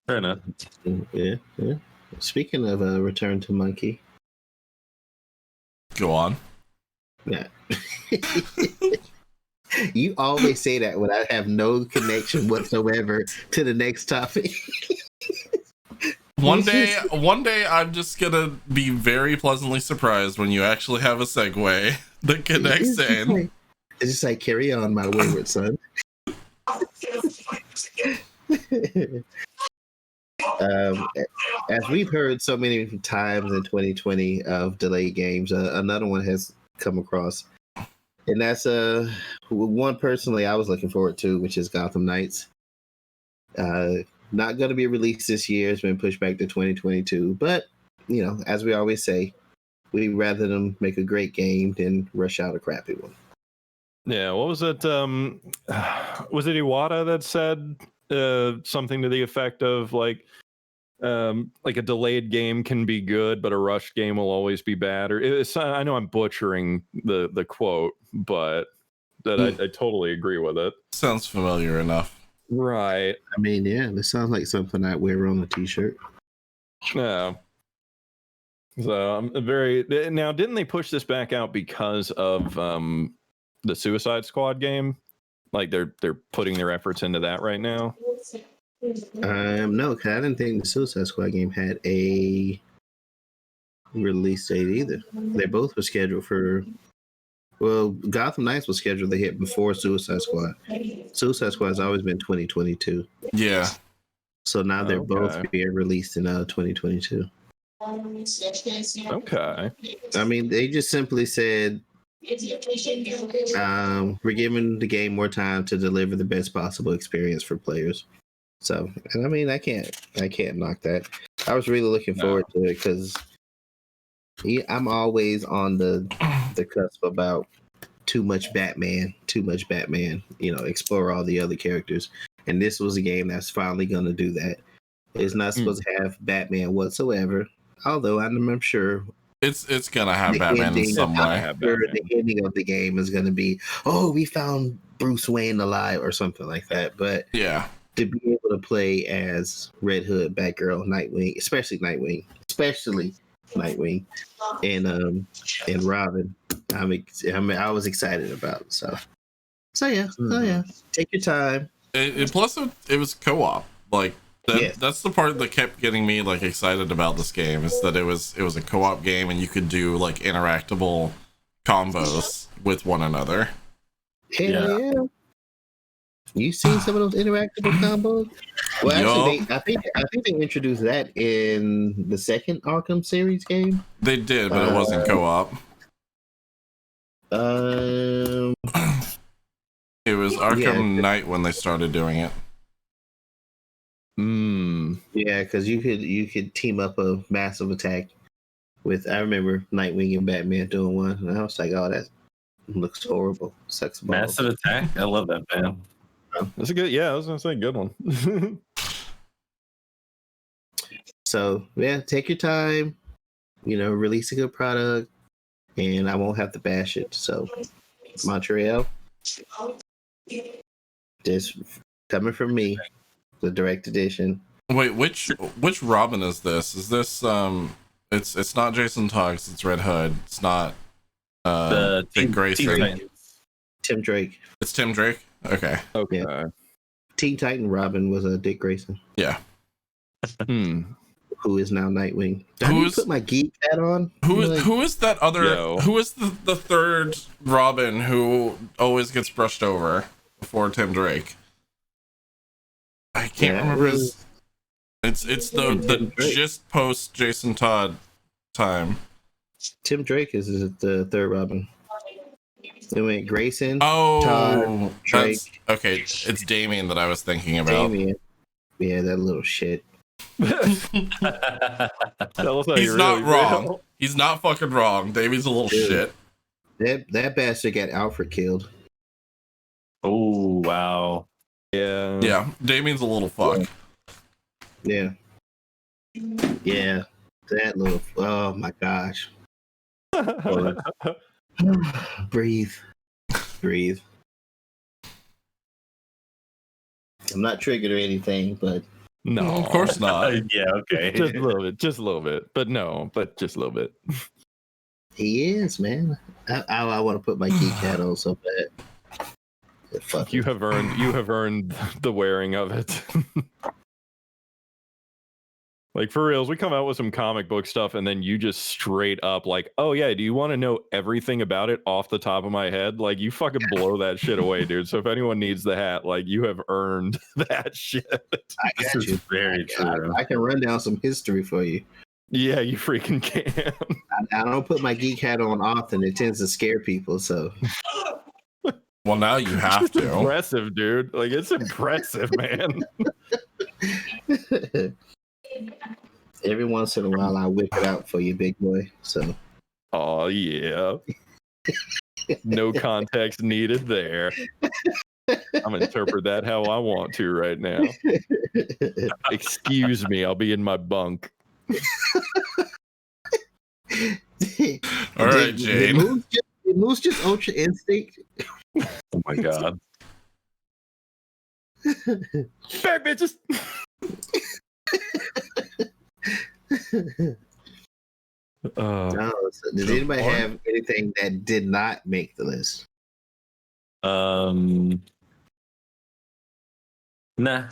Fair enough. Yeah. Speaking of Return to Monkey, Go on. yeah. You always say that when I have no connection whatsoever to the next topic. One day I'm just gonna be very pleasantly surprised when you actually have a segue that connects in. It's just like, carry on, my wayward son. As we've heard so many times in 2020 of delayed games, another one has come across. And that's one personally I was looking forward to, which is Gotham Knights. Not going to be released this year. It's been pushed back to 2022. But, you know, as we always say, we'd rather them make a great game than rush out a crappy one. Yeah, what was it? Was it Iwata that said something to the effect of like a delayed game can be good, but a rushed game will always be bad? Or I know I'm butchering the quote, but that I totally agree with it. Sounds familiar enough. Right. I mean, yeah, this sounds like something I'd wear on a t-shirt. Yeah. So I'm very now. Didn't they push this back out because of the Suicide Squad game? Like they're putting their efforts into that right now. No, 'cause I didn't think the Suicide Squad game had a release date either. They both were scheduled for. Well, Gotham Knights was scheduled to hit before Suicide Squad. Suicide Squad has always been 2022. Yeah. So now they're both Okay. being released in 2022. Okay. I mean, they just simply said, we're giving the game more time to deliver the best possible experience for players. So, and I mean, I can't knock that. I was really looking forward to it because I'm always on the cusp about too much Batman. Explore all the other characters, and this was a game that's finally going to do that. It's not supposed to have Batman whatsoever, although I'm sure It's gonna have the Batman in ending, some way. the ending of the game is going to be, oh, we found Bruce Wayne alive or something like that. But Yeah. to be able to play as Red Hood, Batgirl, Nightwing, especially Nightwing, and Robin, I was excited about. So yeah, take your time. Plus, it was co-op. Like Yes. that's the part that kept getting me like excited about this game is that it was a co-op game and you could do like interactable combos with one another. Hell yeah. You seen some of those interactable combos? Well, actually, I think they introduced that in the second Arkham series game. They did, but it wasn't co-op. It was Arkham Knight when they started doing it. Yeah, because you could team up a massive attack with. I remember Nightwing and Batman doing one, and I was like, "Oh, that looks horrible." Sucks balls. Massive Attack. I love that, man. That's a good. Yeah, I was gonna say good one. So yeah, take your time. Release a good product, and I won't have to bash it. So Montreal, just coming from me, the direct edition. Wait, which Robin is this? Is this it's not Jason Todd, it's Red Hood. It's not Dick Grayson. Tim Drake. It's Tim Drake? Okay. Okay. Yeah. Teen Titan Robin was Dick Grayson. Yeah. Who is now Nightwing. Did I put my geek hat on? Who is that other? Yo. Who is the third Robin who always gets brushed over before Tim Drake? I can't remember his. It's the just post Jason Todd time. Tim Drake is the third Robin. It went Grayson. Oh, Todd, Drake. Okay. It's Damien that I was thinking about. Damien. Yeah, that little shit. He's not wrong. He's not fucking wrong. Davey's a little shit. That bastard got Alfred killed. Oh wow. Yeah. Yeah. Damien's a little fuck. Yeah. Yeah. That little. Oh my gosh. Breathe. I'm not triggered or anything, but No, of course not. Yeah, okay. Just a little bit. But just a little bit. he is, man. I want to put my geek hat on so bad. Fuck You have earned the wearing of it. Like, for reals, we come out with some comic book stuff and then you just straight up like, oh yeah, do you want to know everything about it off the top of my head? Like, you fucking blow that shit away, dude. So if anyone needs the hat, like, you have earned that shit. I got you. Very true. I can run down some history for you. Yeah, you freaking can. I don't put my geek hat on often. It tends to scare people, so. Well, now you have It's to. impressive, dude. Like, it's impressive, man. Every once in a while, I whip it out for you, big boy. So. Oh yeah. No context needed there. I'm gonna interpret that how I want to right now. Excuse me, I'll be in my bunk. All right, Jane. Did Moose just Ultra Instinct? Oh my god. Back bitches. No, so did anybody have anything that did not make the list? Nah.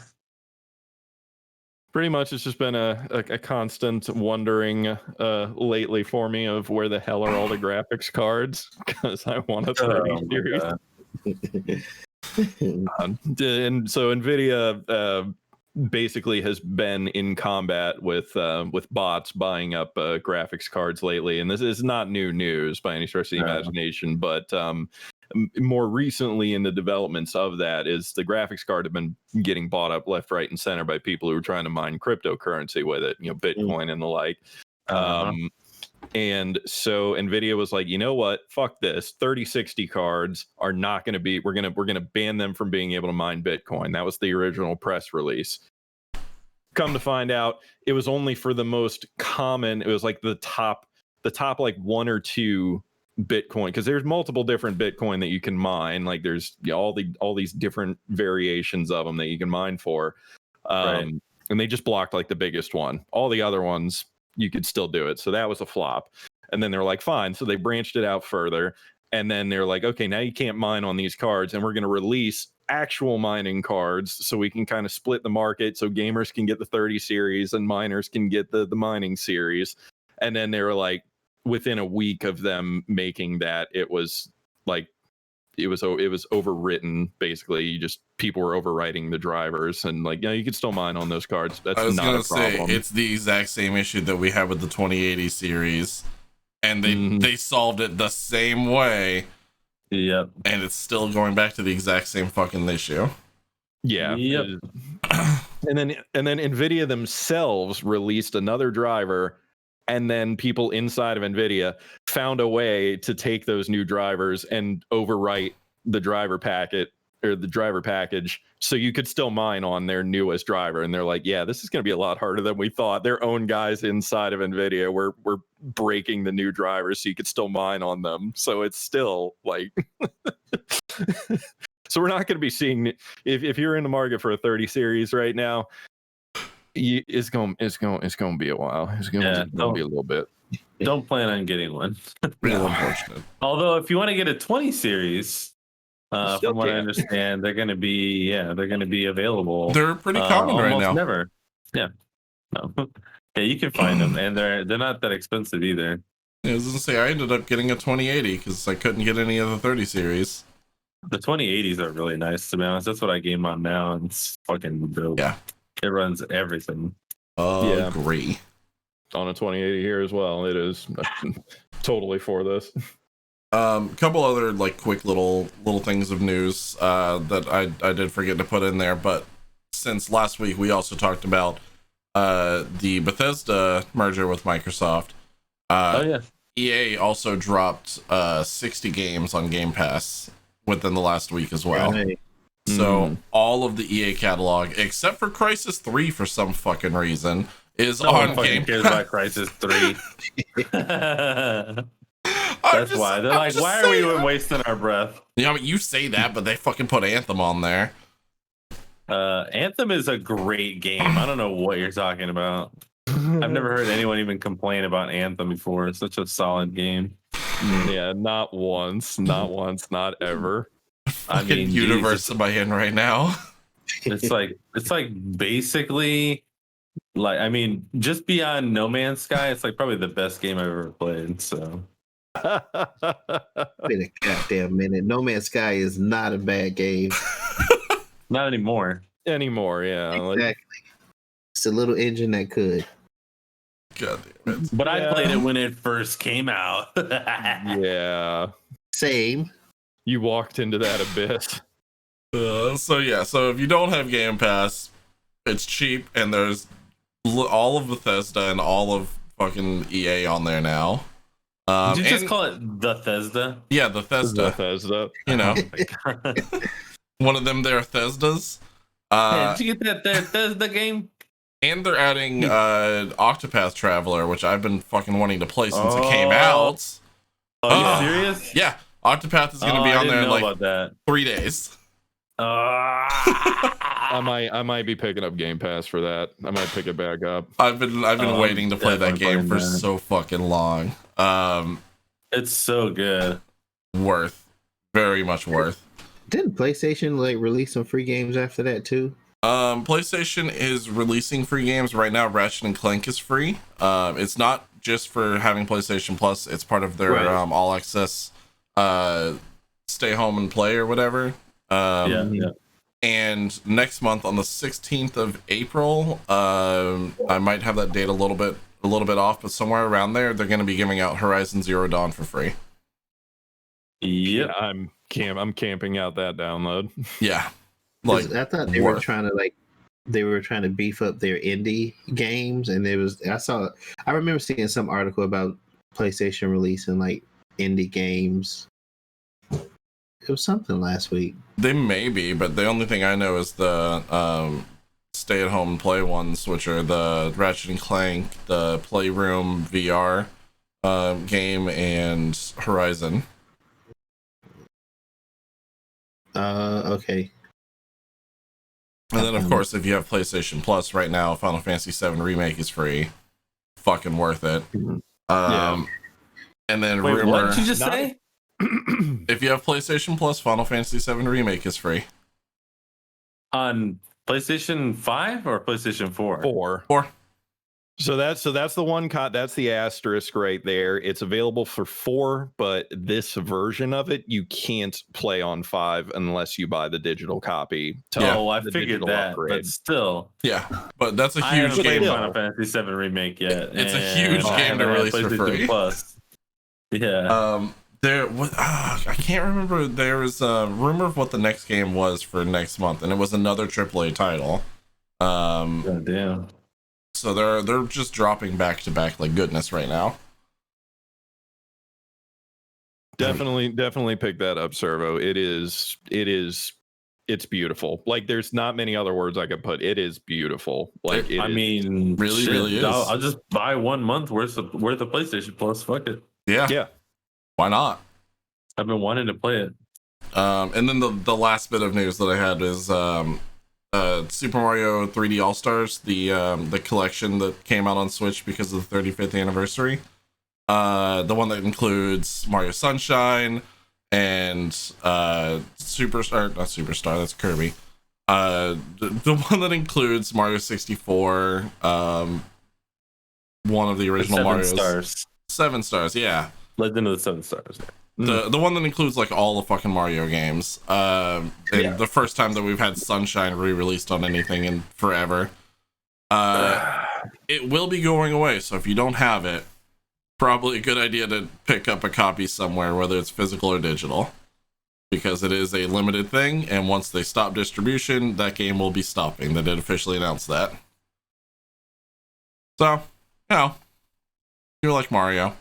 Pretty much, it's just been a constant wondering lately for me of where the hell are all the graphics cards, because I want a 3D series. And so Nvidia basically has been in combat with bots buying up graphics cards lately, and this is not new news by any stretch of the imagination, but more recently in the developments of that is the graphics card have been getting bought up left, right, and center by people who are trying to mine cryptocurrency with it, Bitcoin and the like. And so Nvidia was like, you know what? Fuck this. 3060 cards are not going to be. We're gonna ban them from being able to mine Bitcoin. That was the original press release. Come to find out, it was only for the most common. It was like the top like 1 or 2 Bitcoin, because there's multiple different Bitcoin that you can mine. Like there's all these different variations of them that you can mine for. Right. And they just blocked like the biggest one. All the other ones you could still do it. So that was a flop. And then they're like, fine. So they branched it out further. And then they're like, okay, now you can't mine on these cards, and we're going to release actual mining cards so we can kind of split the market, so gamers can get the 30 series and miners can get the mining series. And then they were like, within a week of them making that, it was like it was overwritten. Basically, people were overwriting the drivers, and like, you could still mine on those cards. That's I was not gonna a problem. say it's the exact same issue that we have with the 2080 series, and they solved it the same way. Yep. And it's still going back to the exact same fucking issue. Yeah. Yep. And then Nvidia themselves released another driver, and then people inside of Nvidia found a way to take those new drivers and overwrite the driver packet or the driver package, so you could still mine on their newest driver. And they're like, yeah, this is going to be a lot harder than we thought. Their own guys inside of Nvidia were breaking the new drivers so you could still mine on them. So it's still like so we're not going to be seeing, if you're in the market for a 30 series right now, it's going to be a while. It's going to be a little bit. Don't plan on getting one. Real unfortunate. Although if you want to get a 20 series, from what I understand, they're going to be available. They're pretty common right now. Never. Yeah. No. Yeah, you can find them, and they're not that expensive either. I was gonna say, I ended up getting a 2080 because I couldn't get any of the 30 series. The 2080s are really nice, to be honest. That's what I game on now, and it's fucking dope. Yeah. It runs everything. Agree. On a 2080 here as well. It is totally for this. Couple other like quick little things of news that I did forget to put in there, but since last week we also talked about the Bethesda merger with Microsoft. EA also dropped 60 games on Game Pass within the last week as well. Right. So all of the EA catalog, except for Crysis 3 for some fucking reason, is No one on fucking Game cares Pass. about Crysis 3. That's why they're I'm like, just why are we saying. even wasting our breath? Yeah, I mean, you say that, but they fucking put Anthem on there. Anthem is a great game. I don't know what you're talking about. I've never heard anyone even complain about Anthem before. It's such a solid game. Yeah, not once, not ever. I mean, Universe Jesus. am I in right now? It's like basically like, I mean, just beyond No Man's Sky, it's like probably the best game I've ever played. So Wait a goddamn minute. No Man's Sky is not a bad game. not anymore. Anymore, yeah. Exactly. It's a little engine that could. God damn it. But I played it when it first came out. Yeah. Same. You walked into that abyss. So if you don't have Game Pass, it's cheap, and there's all of Bethesda and all of fucking EA on there now. Did you just call it Bethesda? Yeah, Bethesda. Bethesda. You know, Oh my God. one of them there Bethesdas. Hey, did you get that Bethesda game? And they're adding Octopath Traveler, which I've been fucking wanting to play since it came out. Are you serious? Yeah, Octopath is going to be on there in like about that. 3 days. I might be picking up Game Pass for that. I might pick it back up. I've been waiting to play that definitely game for playing that. so fucking long. It's so good. Very much worth. Didn't PlayStation like release some free games after that too? PlayStation is releasing free games right now. Ratchet and Clank is free. It's not just for having PlayStation Plus. It's part of their all access stay home and play or whatever. Yeah. And next month on the 16th of April, I might have that date a little bit off, but somewhere around there, they're going to be giving out Horizon Zero Dawn for free. Yep. I'm camping out that download. Yeah. 'Cause Like, I thought they were worth. trying to beef up their indie games, and I remember seeing some article about PlayStation releasing like indie games. It was something last week. They may be, but the only thing I know is the stay at home and play ones, which are the Ratchet and Clank, the Playroom VR game, and Horizon. Okay. And then, of course, if you have PlayStation Plus right now, Final Fantasy VII Remake is free. Fucking worth it. Yeah. And then Wait, rumor, what did you just Not- say? if you have PlayStation Plus, Final Fantasy VII Remake is free. On PlayStation 5 or PlayStation 4? 4. Or So that's the one that's the asterisk right there. It's available for 4, but this version of it you can't play on 5 unless you buy the digital copy. Oh, I the figured digital that, upgrade. but still, yeah, but that's a I huge haven't played game. Final Fantasy VII Remake yet. It's a and huge I game to haven't had release for PlayStation free. Plus. Yeah. I can't remember. There was a rumor of what the next game was for next month, and it was another AAA title. God damn. So they're just dropping back to back like goodness right now. Definitely pick that up, Servo. It's beautiful. Like there's not many other words I could put. It is beautiful. Like I mean, really, shit, really is. I'll just buy 1 month worth of PlayStation Plus. Fuck it. yeah. Why not? I've been wanting to play it. And then the last bit of news that I had is Super Mario 3D All Stars, the collection that came out on Switch because of the 35th anniversary. The one that includes Mario Sunshine and Superstar, not Superstar, that's Kirby. The one that includes Mario 64, one of the original 7 Mario's. stars. 7 stars, yeah. Legend of the 7 Stars. The one that includes like all the fucking Mario games. And the first time that we've had Sunshine re-released on anything in forever. It will be going away, so if you don't have it, probably a good idea to pick up a copy somewhere, whether it's physical or digital. Because it is a limited thing, and once they stop distribution, that game will be stopping. They did officially announce that. So, you know, you're like Mario.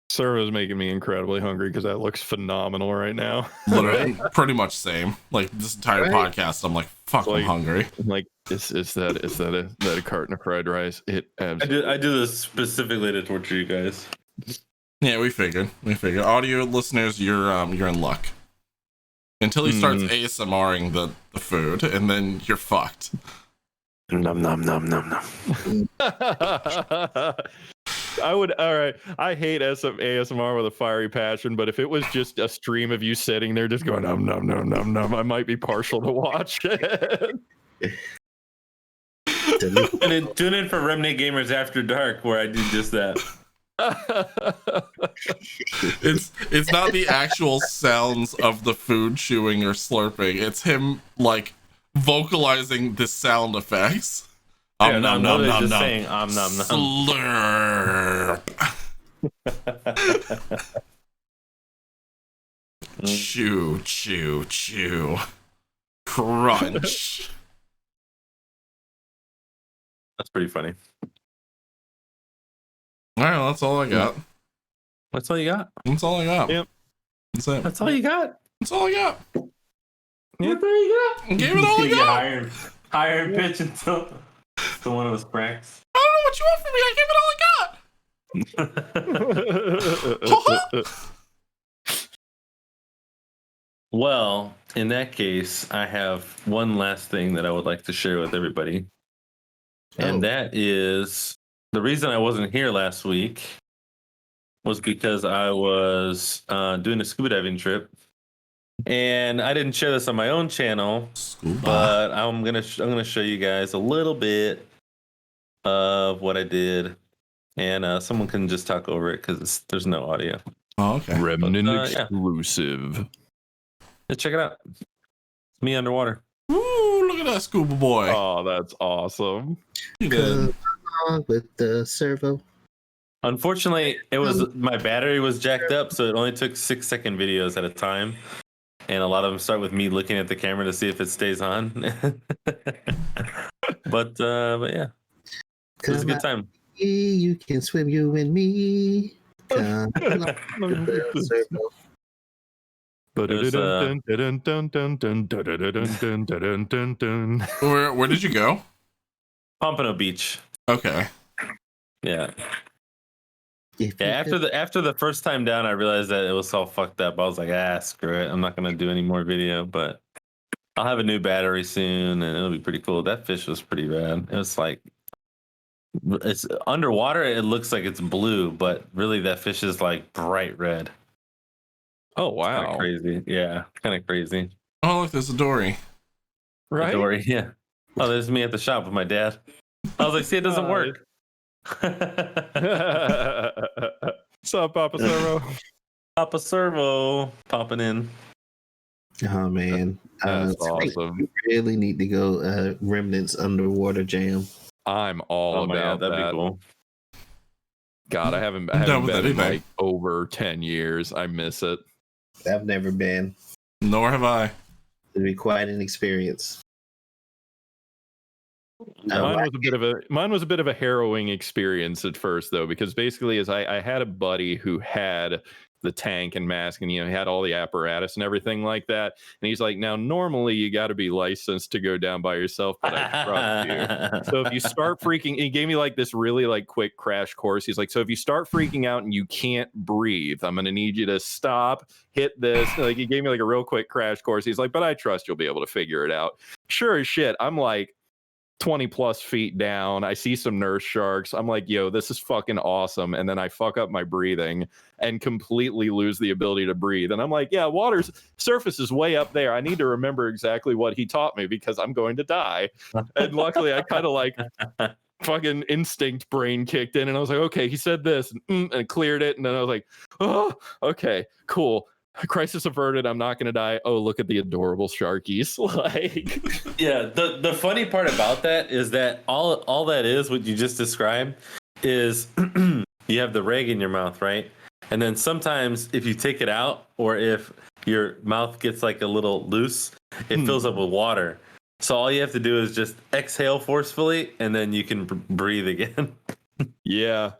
Servo's making me incredibly hungry because that looks phenomenal right now. Literally, pretty much same. Like this entire Right. podcast, I'm like, fuck, Like- I'm hungry. Like is that a carton of fried rice? It absolutely. I do this specifically to torture you guys. Yeah, we figured. Audio listeners, you're in luck. Until he starts ASMRing the food, and then you're fucked. Nom nom nom nom nom. All right. I hate ASMR with a fiery passion, but if it was just a stream of you sitting there just going nom nom nom nom nom, I might be partial to watch it. Tune in for Remnant Gamers After Dark, where I do just that. It's not the actual sounds of the food chewing or slurping. It's him like vocalizing the sound effects. Yeah, Nom I'm nom literally nom just nom. saying nom nom nom. Chew, chew, chew. Crunch. That's pretty funny. All right, well, that's all I got. That's all you got? That's all I got. Yep. That's it. That's all you got? That's all I got. That's all you got? I gave it all I You get got. higher in pitch until one of those pranks. I don't know what you want from me. I gave it all I got. Well, in that case, I have one last thing that I would like to share with everybody. And that is the reason I wasn't here last week was because I was doing a scuba diving trip. And I didn't share this on my own channel, but I'm gonna show you guys a little bit of what I did, and someone can just talk over it because there's no audio. Oh, okay. Remnant yeah. exclusive. Let's check it out. It's me underwater. Ooh, look at that scuba boy. Oh, that's awesome. You did. With the servo. Unfortunately, it was my battery was jacked up, so it only took 6-second videos at a time, and a lot of them start with me looking at the camera to see if it stays on. but yeah, it was a good time. You can swim, you and me. Come along with the circle. Where did you go? Pompano Beach. Okay. Yeah. If Yeah, you after the first time down, I realized that it was all fucked up. I was like, screw it. I'm not gonna do any more video, but I'll have a new battery soon, and it'll be pretty cool. That fish was pretty rad. It was like, it's underwater. It looks like it's blue, but really that fish is like bright red. Oh Kind wow! of crazy. Yeah, kind of crazy. Oh, look, there's a Dory. Right? Dory, yeah. Oh, there's me at the shop with my dad. I was like, see, it doesn't work. What's up, Papa Servo? Papa Servo popping in. Oh man, That's awesome. We really need to go Remnant's underwater jam. I'm all about that'd that. be cool. God, I haven't Done been with in anything. like over 10 years. I miss it. I've never been. Nor have I. It'd be quite an experience. Mine was a bit of a harrowing experience at first, though, because basically, as I had a buddy who had the tank and mask, and he had all the apparatus and everything like that, and he's like, "Now, normally you got to be licensed to go down by yourself, but I trust you. So if you start freaking," he gave me like this really like quick crash course. He's like, "So if you start freaking out and you can't breathe, I'm gonna need you to stop, hit this." Like he gave me like a real quick crash course. He's like, "But I trust you'll be able to figure it out." Sure as shit, I'm like 20 plus feet down. I see some nurse sharks. I'm like, yo, this is fucking awesome. And then I fuck up my breathing and completely lose the ability to breathe. And I'm like, yeah, water's surface is way up there. I need to remember exactly what he taught me because I'm going to die. And luckily, I kind of like fucking instinct brain kicked in. And I was like, okay, he said this and cleared it. And then I was like, oh, okay, cool. Crisis averted. I'm not gonna die. Oh, look at the adorable sharkies. Like, Yeah, the funny part about that is that all that is what you just described is you have the rag in your mouth, right? And then sometimes if you take it out or if your mouth gets like a little loose, it fills up with water. So all you have to do is just exhale forcefully, and then you can breathe again. yeah,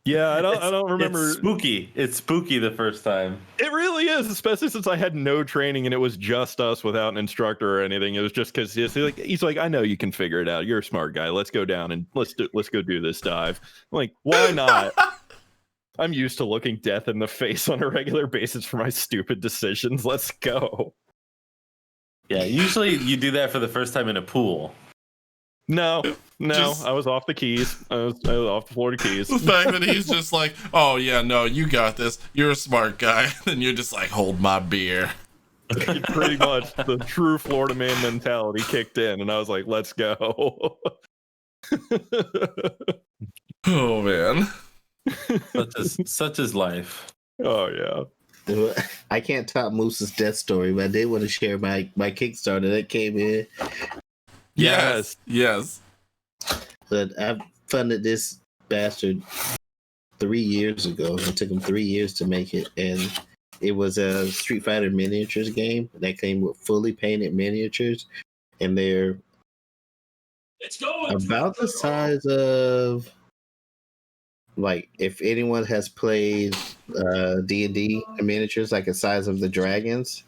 I don't remember. It's spooky. It's spooky the first time. It really is, especially since I had no training and it was just us without an instructor or anything. It was just because he's like, I know you can figure it out. You're a smart guy. Let's go down and let's go do this dive. I'm like, why not? I'm used to looking death in the face on a regular basis for my stupid decisions. Let's go. Yeah, usually you do that for the first time in a pool. No, Just- I was off the Keys. I was off the Florida Keys. The fact that he's just like, oh yeah, no, you got this. You're a smart guy. And you're just like, hold my beer. Pretty much the true Florida man mentality kicked in, and I was like, let's go. Oh man. Such is life. Oh yeah. I can't top Moose's death story, but I did want to share my Kickstarter that came in. Yes. But I funded this bastard 3 years ago. It took him 3 years to make it, and it was a Street Fighter miniatures game that came with fully painted miniatures, and they're about the size of, like, if anyone has played D&D miniatures, like the size of the dragons.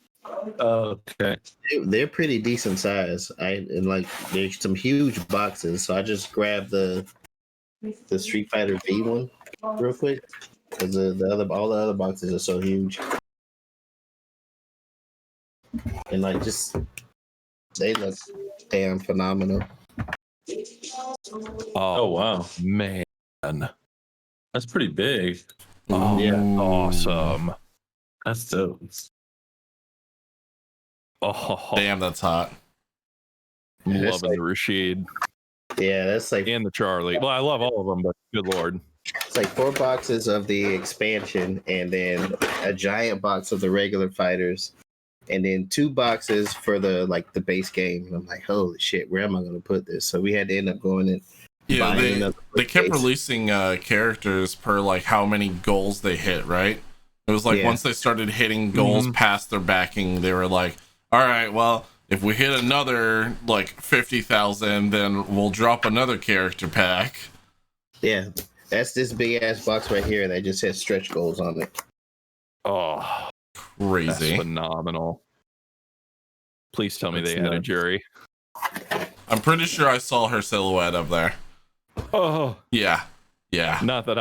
Okay. They're pretty decent size. And like there's some huge boxes, so I just grabbed the Street Fighter V one real quick because all the other boxes are so huge, and like just they look damn phenomenal. Oh wow, man, that's pretty big. Oh Yeah. awesome. That's dope. Oh Damn, that's hot. I'm Yeah, loving the Rashid Yeah, that's like and the Charlie. Well, I love all of them, but good lord. it's like 4 boxes of the expansion, and then a giant box of the regular fighters, and then 2 boxes for the base game. And I'm like, holy shit, where am I going to put this? So we had to end up going Yeah, buying another they kept case. releasing characters per like how many goals they hit, right? It was like Yeah. once they started hitting goals past their backing, they were like, all right, well, if we hit another like 50,000, then we'll drop another character pack. Yeah, that's this big ass box right here that just has stretch goals on it. Oh, that's Crazy. phenomenal. Please tell me That's they had a nuts. jury. I'm pretty sure I saw her silhouette up there. Oh, Yeah. Yeah. not that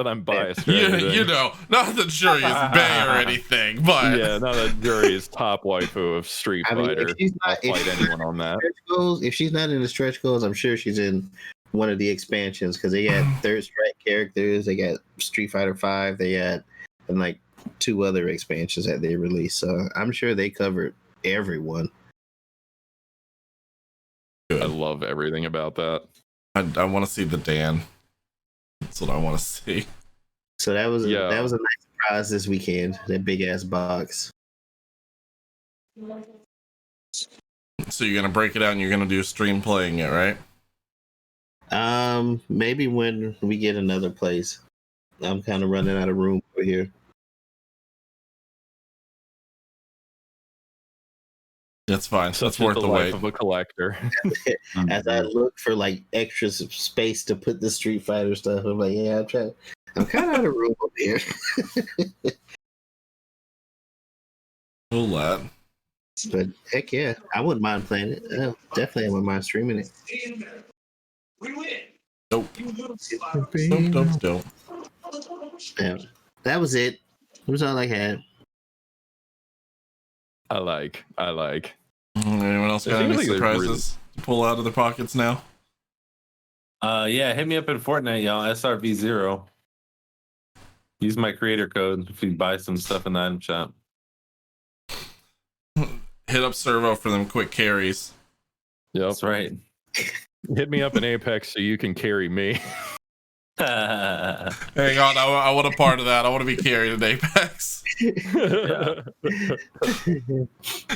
I'm biased or You, anything. you know, not that jury is Bay or anything, but Yeah, not that jury is top waifu of Street I mean, Fighter. if she's I'll not, if fight she's anyone not on in that. stretch goals, if she's not in the stretch goals, I'm sure she's in one of the expansions because they got Third Strike characters, they got Street Fighter 5, they got and like 2 other expansions that they released. So I'm sure they covered everyone. I love everything about that. I want to see the Dan. That's what I want to see. So that was Yeah. that was a nice surprise this weekend. That big ass box. So you're gonna break it out and you're gonna do stream playing it, right? Maybe when we get another place. I'm kind of running out of room over here. That's fine. Such That's is worth the the life wait. of a collector. As I look for like extra space to put the Street Fighter stuff, I'm like, yeah, I'm kind of out of room over here. Cool that. But heck yeah, I wouldn't mind playing it. Definitely, I wouldn't mind streaming it. Nope. Nope. Yeah, that was it. That was all I had. I like. Anyone else It got seems any like there's surprises to pull out of their pockets now? Yeah, hit me up in Fortnite, y'all. SRV0. Use my creator code if you buy some stuff in the item shop. Hit up Servo for them quick carries. Yep. That's right. Hit me up in Apex so you can carry me. Yeah. Hang on, I want a part of that. I want to be carried in Apex.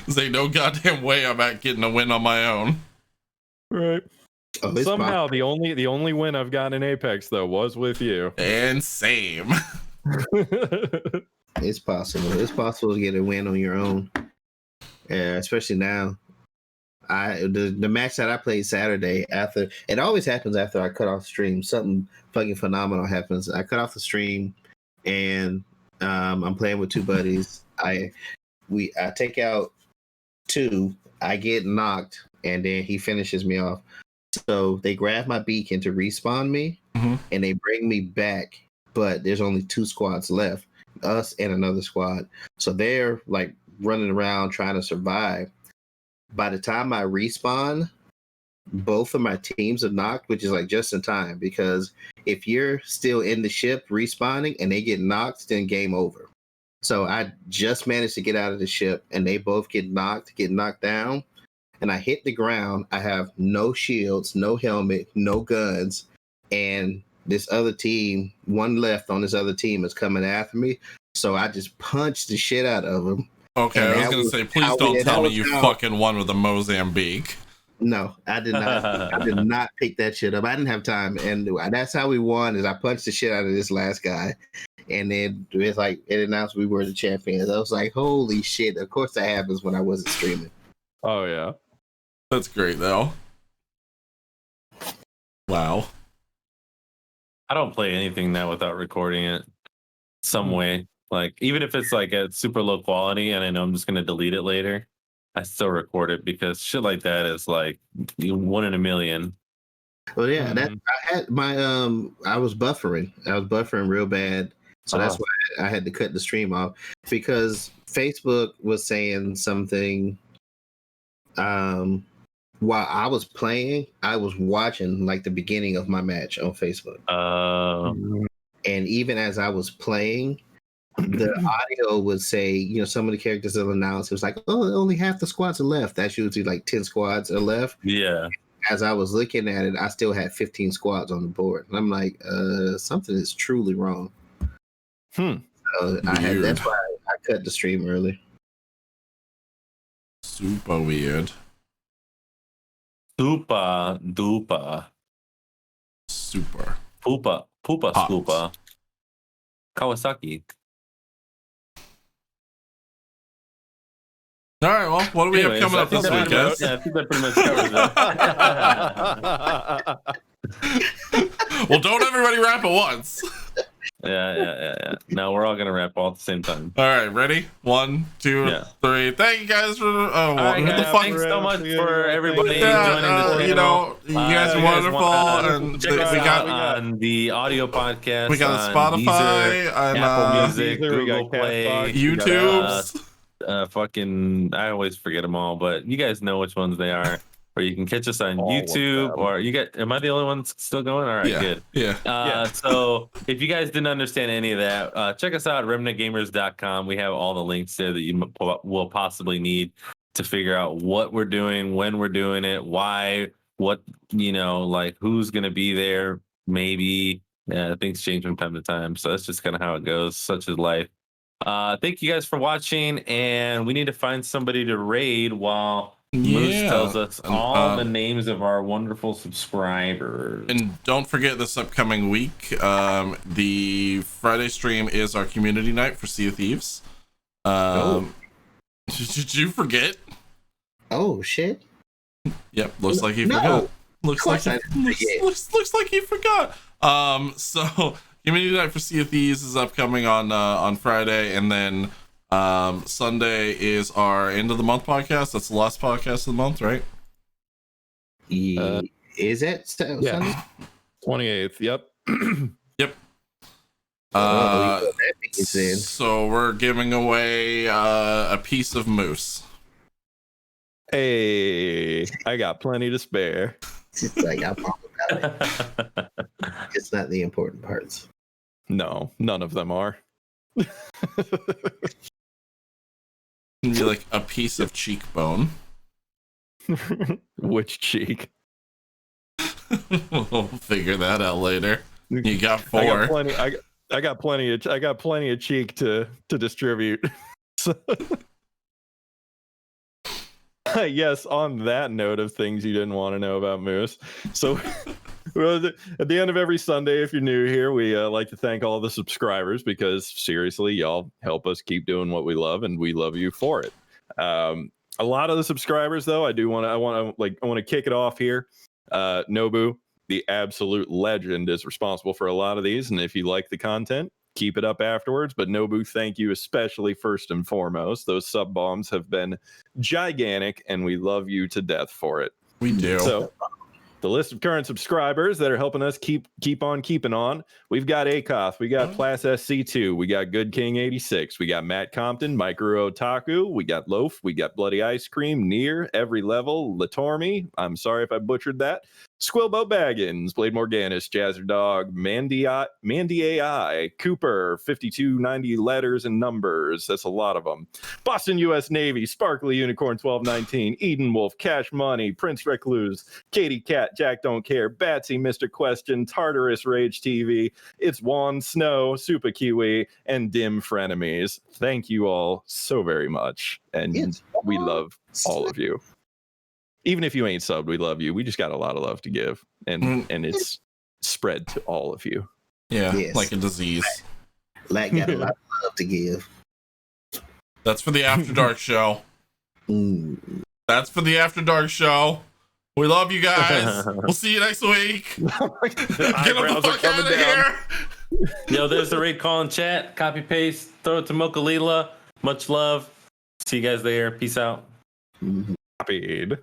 Say no goddamn way I'm at getting a win on my own. Right. Oh, it's Somehow the only win I've gotten in Apex though was with you. And same. It's possible. It's possible to get a win on your own. Especially now. The match that I played Saturday after it always happens after I cut off stream. Something fucking phenomenal happens. I cut off the stream and I'm playing with 2 buddies. I take out 2, I get knocked, and then he finishes me off. So they grab my beacon to respawn me and they bring me back, but there's only 2 squads left, us and another squad. So they're like running around trying to survive. By the time I respawn, both of my teams are knocked, which is like just in time, because if you're still in the ship respawning and they get knocked, then game over. So I just managed to get out of the ship and they both get knocked down, and I hit the ground. I have no shields, no helmet, no guns, and this other team, one left on this other team, is coming after me. So I just punched the shit out of them. Okay, And I was that gonna was say, please how don't we- tell that me was you how- fucking won with a Mozambique. No, I did not. I did not pick that shit up. I didn't have time, and that's how we won. Is I punched the shit out of this last guy, and then it's like it announced we were the champions. I was like, holy shit! Of course that happens when I wasn't streaming. Oh yeah. That's great though. Wow. I don't play anything now without recording it some way. Like, even if it's like at super low quality and I know I'm just going to delete it later, I still record it because shit like that is like 1 in a million. Well, yeah, that I had my I was buffering. I was buffering real bad, so that's why I had to cut the stream off, because Facebook was saying something. While I was playing, I was watching like the beginning of my match on Facebook. And even as I was playing, the audio would say, some of the characters will announce, it was like, oh, only half the squads are left. That's usually like 10 squads are left. Yeah. As I was looking at it, I still had 15 squads on the board. And I'm like, something is truly wrong. So that's why I cut the stream early. Super weird. Super duper. Super. Poopa Hot. Scoopa. Kawasaki. All right, well, what do we have coming up this week, guys? Yeah, I think that pretty much covers it. Well, don't everybody rap at once. Yeah. No, we're all gonna rap all at the same time. All right, ready? 1, 2, Yeah. 3. Thank you guys for. Oh, All right, what the guys, fuck? thanks so much for everybody Yeah, joining the channel. you know, you guys are wonderful, and check we us out got on the audio podcast. we got on Spotify, Deezer, on Apple Music, Deezer, we Google got Play, Castbox, YouTube. fucking. I always forget them all, but you guys know which ones they are. Or you can catch us on All of YouTube, them. or you get. Am I the only one still going? All right, Yeah, good. yeah. So if you guys didn't understand any of that, check us out at remnantgamers.com. We have all the links there that you will possibly need to figure out what we're doing, when we're doing it, why, what, like who's going to be there, maybe. Yeah, things change from time to time. So that's just kind of how it goes. Such is life. Thank you guys for watching, and we need to find somebody to raid while Moose tells us all the names of our wonderful subscribers. And don't forget this upcoming week, the Friday stream is our community night for Sea of Thieves. Did you forget? Oh shit! Yep, looks like he No. forgot. Looks like I didn't forget. looks like he forgot. So community night for Sea of Thieves is upcoming on Friday, and then Sunday is our end of the month podcast. That's the last podcast of the month, right? Is it? Yeah. 28th. Yep. Yep. That means then. So we're giving away a piece of moose. Hey, I got plenty to spare. It's like I'm all about it. It's not the important parts. No, none of them are. It'd be like a piece of cheekbone. Which cheek? We'll figure that out later. You got 4. I got plenty. I got plenty of cheek to distribute. So, yes, on that note of things you didn't want to know about Moose. So at the end of every Sunday, if you're new here, we like to thank all the subscribers, because seriously, y'all help us keep doing what we love, and we love you for it. A lot of the subscribers, though, I want to kick it off here. Nobu, the absolute legend, is responsible for a lot of these, and if you like the content, keep it up afterwards. But Nobu, thank you especially first and foremost. Those sub bombs have been gigantic, and we love you to death for it. We do. So the list of current subscribers that are helping us keep on keeping on. We've got Akoth, we got Class SC2, we got Good King 86, we got Matt Compton, Micro Otaku, we got Loaf, we got Bloody Ice Cream, Near, Every Level, Latormi, I'm sorry if I butchered that, Squilbo Baggins, Blade Morganis, Jazzer Dog, Mandy AI, Cooper, 5290 letters and numbers. That's a lot of them. Boston US Navy, Sparkly Unicorn 1219, Eden Wolf, Cash Money, Prince Recluse, Katie Cat, Jack Don't Care, Batsy, Mr. Question, Tartarus Rage TV, It's Juan Snow, Super Kiwi, and Dim Frenemies. Thank you all so very much. And we love all of you. Even if you ain't subbed, we love you. We just got a lot of love to give, and it's spread to all of you. Yeah, Yes. like a disease. Like got a lot of love to give. That's for the After Dark show. Mm. That's for the After Dark show. We love you guys. We'll see you next week. Get the fuck out of here. Yo, there's the raid call in chat. Copy paste. Throw it to Mokalila. Much love. See you guys there. Peace out. Mhm. Copied.